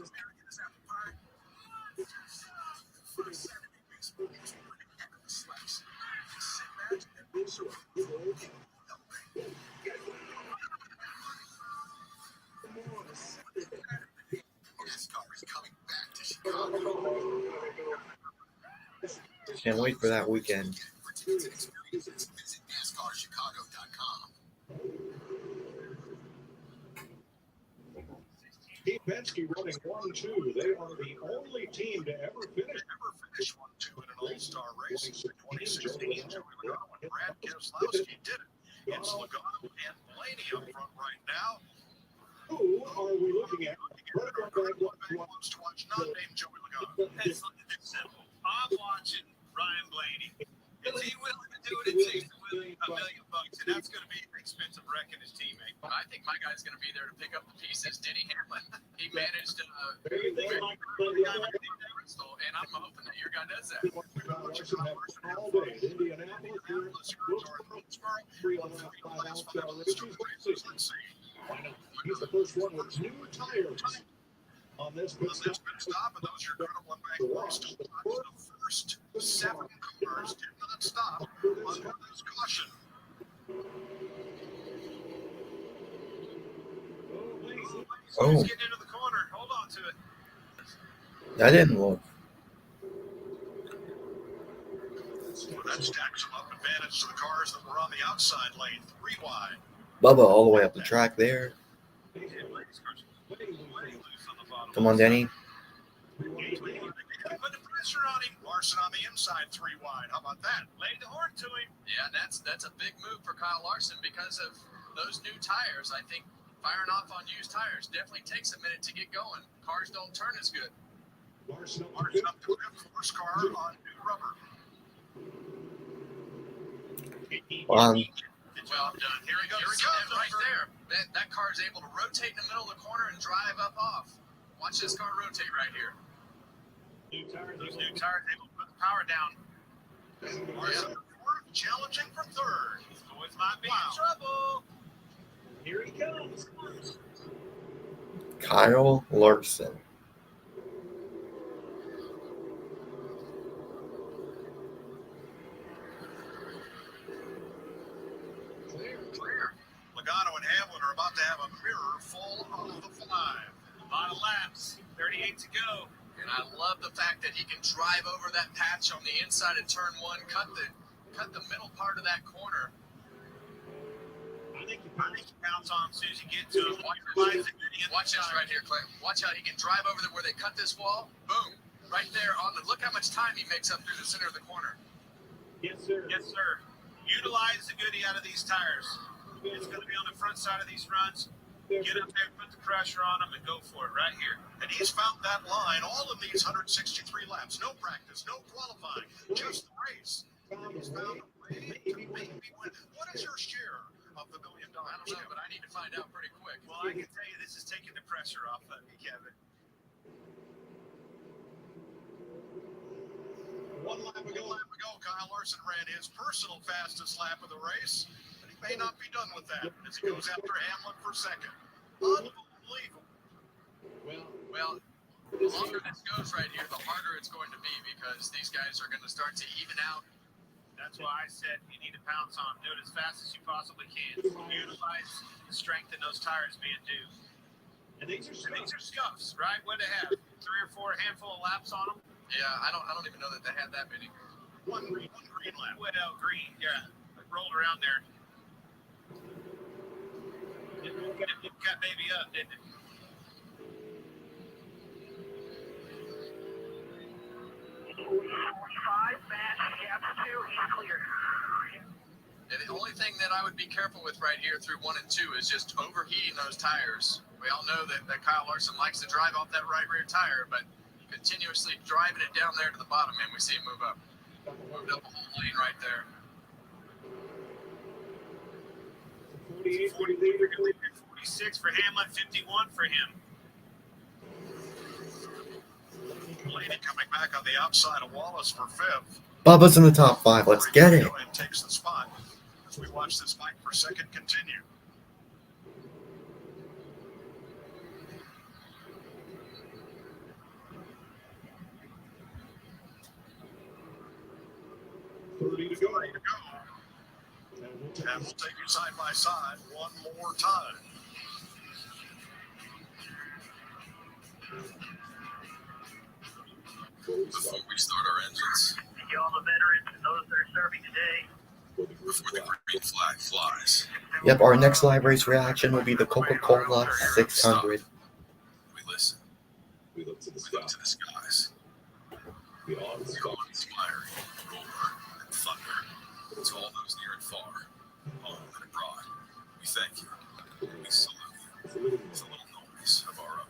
Saturday baseball is one heck of a slice. Sit back and enjoy. NASCAR is coming back to Chicago. Can't wait for that weekend. For tickets and experiences, visit NASCARChicago.com. Team Penske running 1-2. They are the only team to ever finish 1-2 in an all-star race. In 2016, Joey Logano and Brad Keselowski did it. It's Logano and Blaney up front right now. Who are we looking at? Wants to watch not named Joey Logano. It's simple. I'm watching Ryan Blaney. Is he willing to do it? It takes $1 million, and that's going to be an expensive wrecking his teammate. I think my guy's going to be there to pick up the pieces. Denny Hamlin, he managed and I'm hoping that your guy does that. All day. Indianapolis, he's the first one with new tires on this pit stop, and those are going to one back first. The first 7 cars did not stop under this caution. Oh. He's getting into the corner. Hold on to it. I didn't look. Well, that stacks some up advantage to the cars that were on the outside lane, 3 wide. Bubba all the way up the track there. Come on, Denny. Put the pressure on him. Larson on the inside 3 wide. How about that? Laid the horn to him. Yeah, that's a big move for Kyle Larson because of those new tires. I think firing off on used tires definitely takes a minute to get going. Cars don't turn as good. Larson up to fifth, horse car on new rubber. Well, Well done. Here he goes. Right there. That car is able to rotate in the middle of the corner and drive up off. Watch this car rotate right here. Those new tires able to put the power down. Larson challenging for third. These boys might be in trouble. Here he comes. Kyle Larson. Clear. Logano and Hamlin are about to have a mirror full of the 5. A lot of laps. 38 to go. And I love the fact that he can drive over that patch on the inside of turn 1, cut the middle part of that corner. I think you pounce on him as soon as you get to him. Watch this right here, Clay. Watch how he can drive over there where they cut this wall. Boom. Right there on the. Look how much time he makes up through the center of the corner. Yes, sir. Yes, sir. Utilize the goodie out of these tires. It's going to be on the front side of these runs. Get up there, put the pressure on them, and go for it right here. And he's found that line all of these 163 laps. No practice, no qualifying, just the race. He's found a way to make me win. What is your share of the $1 million? I don't know, but I need to find out pretty quick. Well, I can tell you this is taking the pressure off of me, Kevin. One lap ago, Kyle Larson ran his personal fastest lap of the race. May not be done with that as he goes after Hamlin for second. Unbelievable. Well, the longer this goes right here, the harder it's going to be because these guys are going to start to even out. That's why I said you need to pounce on him. Do it as fast as you possibly can. Utilize the strength in those tires being due. And these are scuffs, right? What do they have? 3 or 4, a handful of laps on them? Yeah, I don't even know that they had that many. One green lap. Well, green, yeah. Rolled around there. It got baby up, didn't it? And the only thing that I would be careful with right here through 1 and 2 is just overheating those tires. We all know that Kyle Larson likes to drive off that right rear tire, but continuously driving it down there to the bottom, and we see him move up. Moved up a whole lane right there. 46 for Hamlin, 51 for him. Blaney coming back on the outside of Wallace for 5th. Bubba's in the top 5. Let's get it. And takes the spot as we watch this fight for second continue. To go. And we'll take you side by side one more time. Before we start our engines. To all the veterans and those that are serving today. Before the green flag flies. Yep, our next live race reaction will be the Coca-Cola 600. We listen. We look to the skies. The awe-inspiring roar and thunder. To all those near and far, home and abroad, we thank you. We salute you. It's a little noise of our own.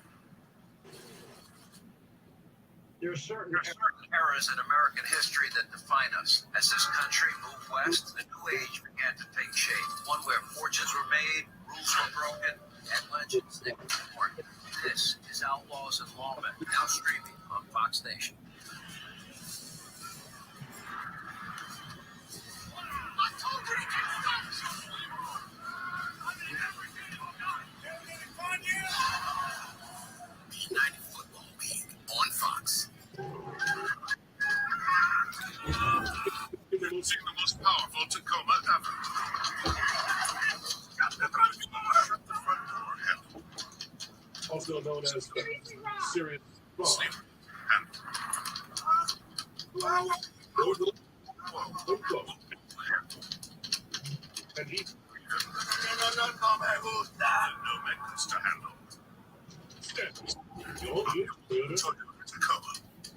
There are certain eras in American history that define us. As this country moved west, the new age began to take shape. One where fortunes were made, rules were broken, and legends never born. This is Outlaws and Lawmen, now streaming on Fox Nation. The United Football League on Fox. Introducing the most powerful Tacoma ever. Also known as the Serious Sleeper. And he No me gusta handle. Tacoma.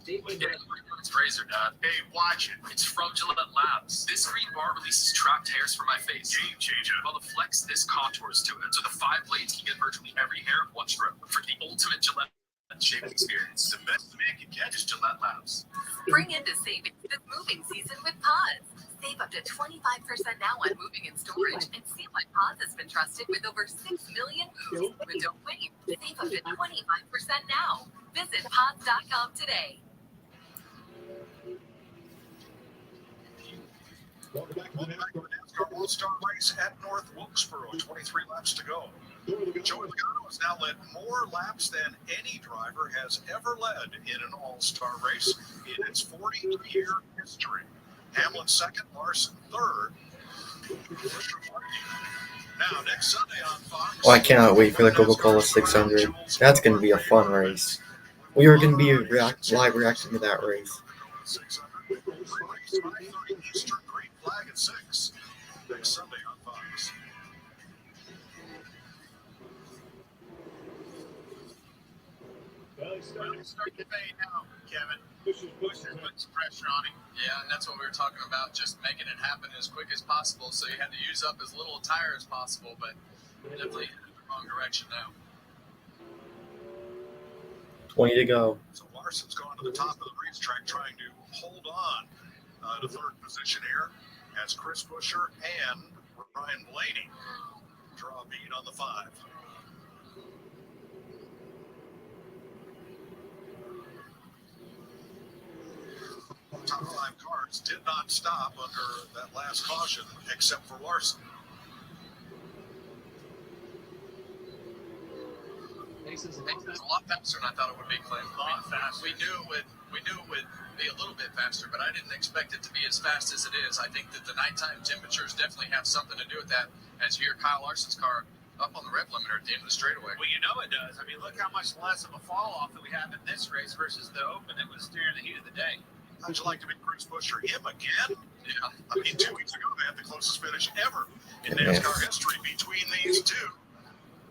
It's Razor, Dad. Hey, watch it. It's from Gillette Labs. This green bar releases trapped hairs from my face. Game changer. While the Flex, this contours to it. So the 5 blades can get virtually every hair in one stroke. For the ultimate Gillette shaving experience. The best man can get is Gillette Labs. Bring into savings this moving season with Pause. Save up to 25% now on moving and storage, and see why Pause has been trusted with over 6 million moves. But don't wait. Save up to 25% now. Visit Pause.com today. Welcome back to the NASCAR All-Star Race at North Wilkesboro. 23 laps to go. Joey Logano has now led more laps than any driver has ever led in an All-Star race in its 40-year history. Hamlin second, Larson third. Now, next Sunday on Fox. Oh, I cannot wait for the Coca-Cola 600. That's going to be a fun race. We are going to be live reacting to that race. 5:30 Eastern, green flag at 6. Next Sunday on Fox. Well, he's starting to fade now, Kevin. Busher's putting some pressure on him. Yeah, and that's what we were talking about, just making it happen as quick as possible. So you had to use up as little tire as possible, but definitely in the wrong direction now. 20 to go. So Larson's gone to the top of the racetrack trying to hold on to third position here as Chris Buescher and Ryan Blaney draw a bead on the 5. Top 5 cars did not stop under that last caution except for Larson. It's a lot faster than I thought it would be, Clint. A lot faster. We knew it would be a little bit faster, but I didn't expect it to be as fast as it is. I think that the nighttime temperatures definitely have something to do with that. As you hear Kyle Larson's car up on the rev limiter at the end of the straightaway. Well, you know it does. I mean, look how much less of a fall off that we have in this race versus the Open that was during the heat of the day. How'd you like to meet Chris Buescher? Him again? Yeah. I mean, 2 weeks ago they had the closest finish ever in NASCAR history between these two.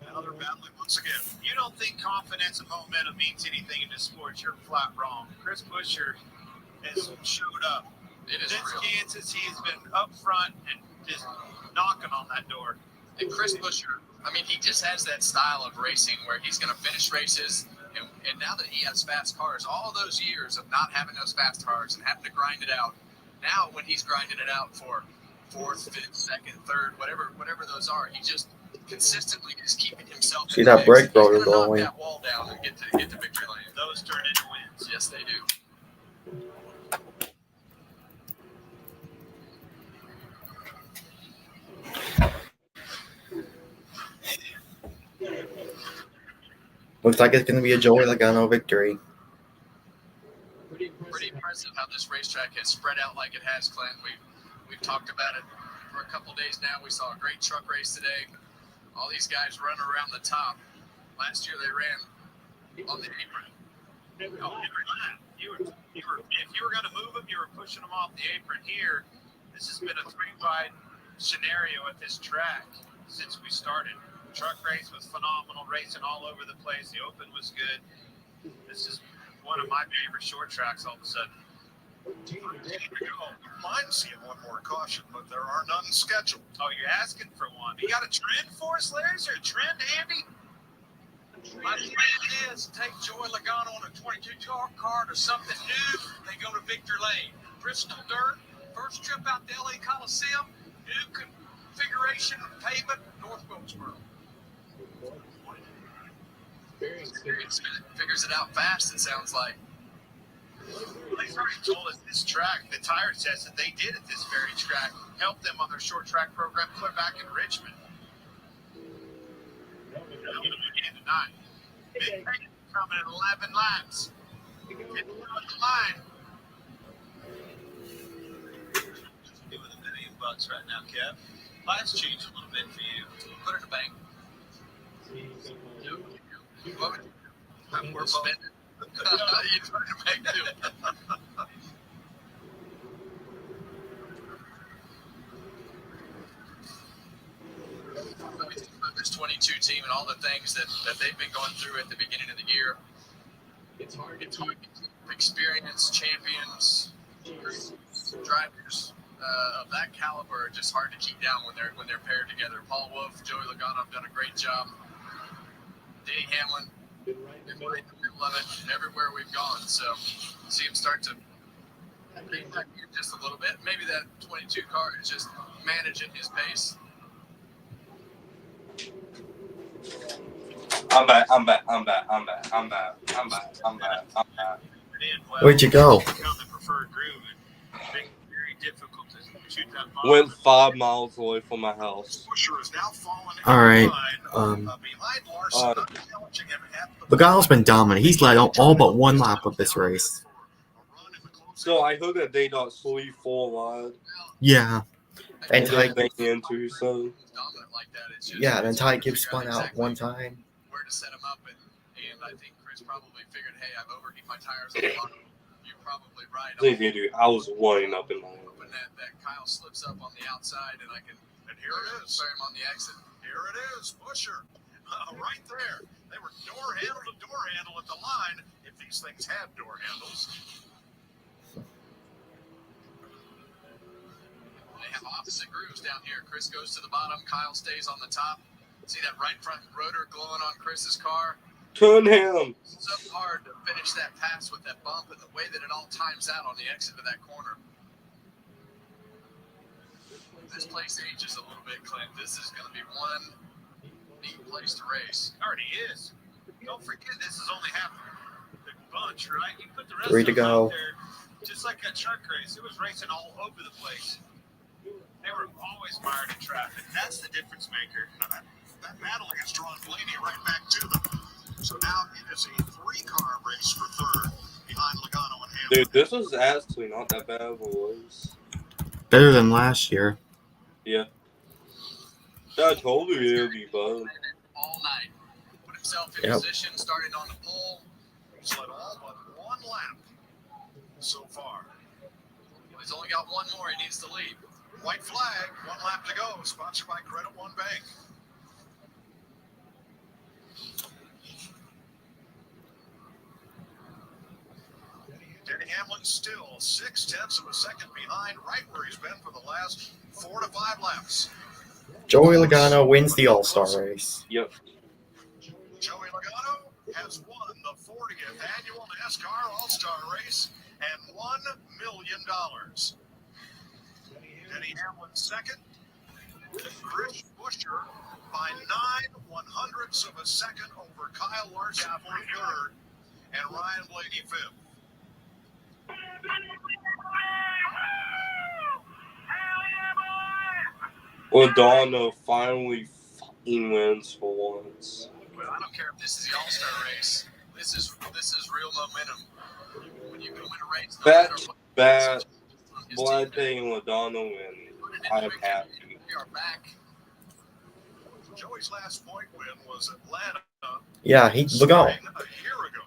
Now they're battling once again. You don't think confidence and momentum means anything in this sport, you're flat wrong. Chris Buescher has showed up. It is Since real. Kansas, he's been up front and just knocking on that door. And Chris Buescher, I mean, he just has that style of racing where he's going to finish races. And now that he has fast cars, all those years of not having those fast cars and having to grind it out, now when he's grinding it out for 4th, 5th, 2nd, 3rd, whatever those are, he just consistently is keeping himself. See that brake rotor He's gonna going. knock that wall down and get to victory lane. Those turn into wins. Yes, they do. Looks like it's going to be a Joey Logano victory. Pretty impressive how this racetrack has spread out like it has, Clint. We've talked about it for a couple days now. We saw a great truck race today. All these guys running around the top. Last year they ran on the apron. Oh, every lap. If you were going to move them, you were pushing them off the apron. Here, this has been a 3-wide scenario at this track since we started. The truck race was phenomenal, racing all over the place. The Open was good. This is one of my favorite short tracks all of a sudden. Mine seeing one more caution, but there are none scheduled. Oh, you're asking for one. You got a trend for us, Larry? Is there a trend, Andy? My trend is take Joey Logano on a 22 car to something new. They go to victory lane. Bristol dirt, first trip out to LA Coliseum, new configuration pavement, North Wilkesboro. Experience figures it out fast, it sounds like. They've already told us this track, the tire test that they did at this very track, helped them on their short track program clear back in Richmond. Tonight. Big thing coming in 11 laps. Getting on the line. Doing $1 million right now, Kev. Life's changed a little bit for you. Put it in the bank. What would you do? We're spending. You put it in the bank too. This 22 team and all the things that they've been going through at the beginning of the year. It's hard to experienced champions, drivers of that caliber are just hard to keep down when they're paired together. Paul Wolf, Joey Logano have done a great job. Denny Hamlin, been right in the middle of it everywhere we've gone. So see him start to creep back here just a little bit. Maybe that 22 car is just managing his pace. I'm back. Where'd you go? Went 5 miles away from my house. All right. Logano's been dominant. He's led all but one lap of this race. So I hope that they not sleep full wide. Yeah. And Ty, into so. Yeah, then Ty Gibbs spun out one time. Where to set him up, and I think Chris probably figured, hey, I've overheated my tires on the bottom. You're probably right. I was winding up in my head. Hoping that Kyle slips up on the outside, and I can. And here it is. Spare him on the exit. Here it is, Busher. Right there. They were door handle to door handle at the line, if these things had door handles. They have opposite grooves down here. Chris goes to the bottom. Kyle stays on the top. See that right front rotor glowing on Chris's car? Turn him. So hard to finish that pass with that bump and the way that it all times out on the exit of that corner. This place ages a little bit, Clint. This is going to be one neat place to race. Already is. Don't forget, this is only half the bunch, right? You put the rest 3 to of them go. out there, just like that truck race. It was racing all over the place. They were always mired in traffic. That's the difference maker. That battle has drawn Blaney right back to them. So now it is a 3-car race for third behind Logano and Hamlin. Dude, this was actually not that bad of a race. Better than last year. Yeah. I told you it would be fun. All night. Put himself in position, started on the pole. He's led all but one lap so far. He's only got one more. He needs to lead. White flag, 1 lap to go. Sponsored by Credit One Bank. Denny Hamlin still 0.6 of a second behind, right where he's been for the last 4 to 5 laps. Joey Logano wins the All-Star race. Yep. Joey Logano has won the 40th annual NASCAR All-Star race and $1 million. Denny Hamlin second, Chris Busher by 9/100ths of a second over Kyle Larson for third, and Ryan Blaney fifth. Logano finally fucking wins for once. Well, I don't care if this is the All-Star race. This is real momentum. When you go in a race, no matter what. Bad. Blood taking Logano and I'm happy. We are back. Joey's last point win was Atlanta. Yeah, Logano.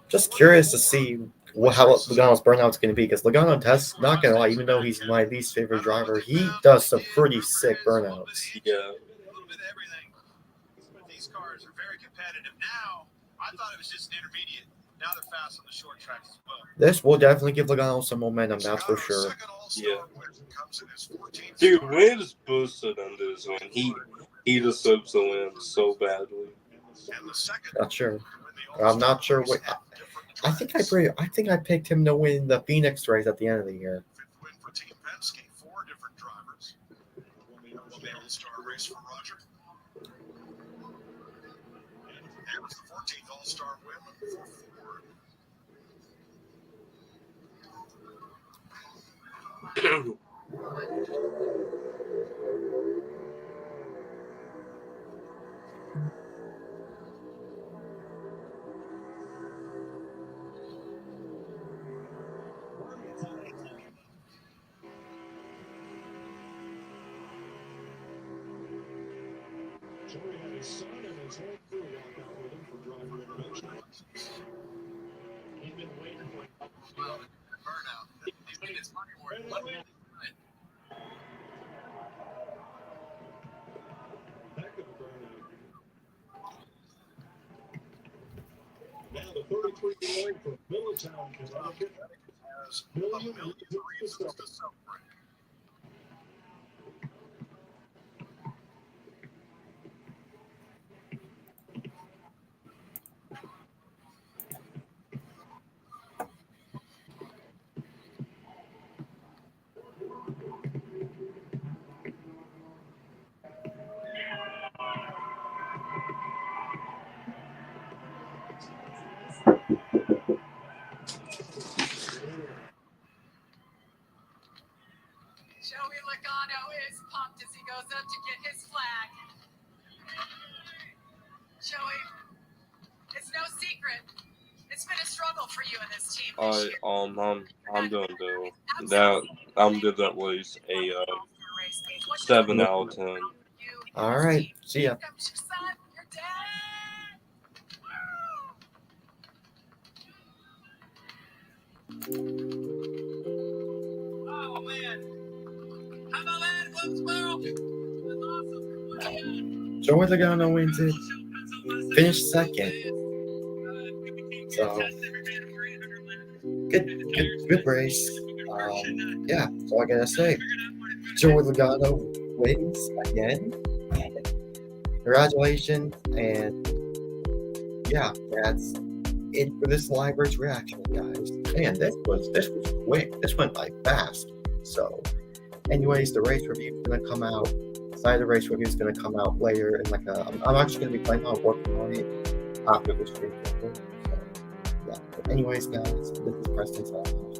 Just curious to see how Logano's burnout's going to be, because Logano does, not going to lie, even though he's my least favorite driver, he does some pretty sick burnouts. Yeah. A little bit of everything. But these cars are very competitive. Now, I thought it was just an intermediate. Now they're fast on the short tracks as well. This will definitely give Logano some momentum, that's for sure. Yeah. Dude, Wynn's boosted on this one. He deserves to win so badly. Not sure. I'm not sure what. I think I picked him to win the Phoenix race at the end of the year. Win for Team Penske, 4 different drivers. One All-Star race for Roger. And it was the 14th All-Star win for Ford. Joey had his son and his whole crew walk out with him for driver intervention. He'd been waiting for burnout. He's made his money worth. heck of a burnout. Now the 33-year-old from Middletown, Connecticut, has a million reasons to celebrate. Joey Logano is pumped as he goes up to get his flag. Joey, it's no secret. It's been a struggle for you and this team this year. I'm doing that. I'm good at least a 7 out of 10. All right. See ya. Oh man. How about that, Wilkesboro? Joey Logano wins it. Finished second. So good race. Yeah, that's all I gotta say. Joey Logano wins again. Congratulations, and yeah, that's it for this live race reaction, guys. Man, this was quick. This went by fast. So, anyways, the race review is gonna come out. Side of the race review is gonna come out later, and I'm actually gonna be planning on working on it after the stream. So, yeah. But anyways, guys, this is Preston.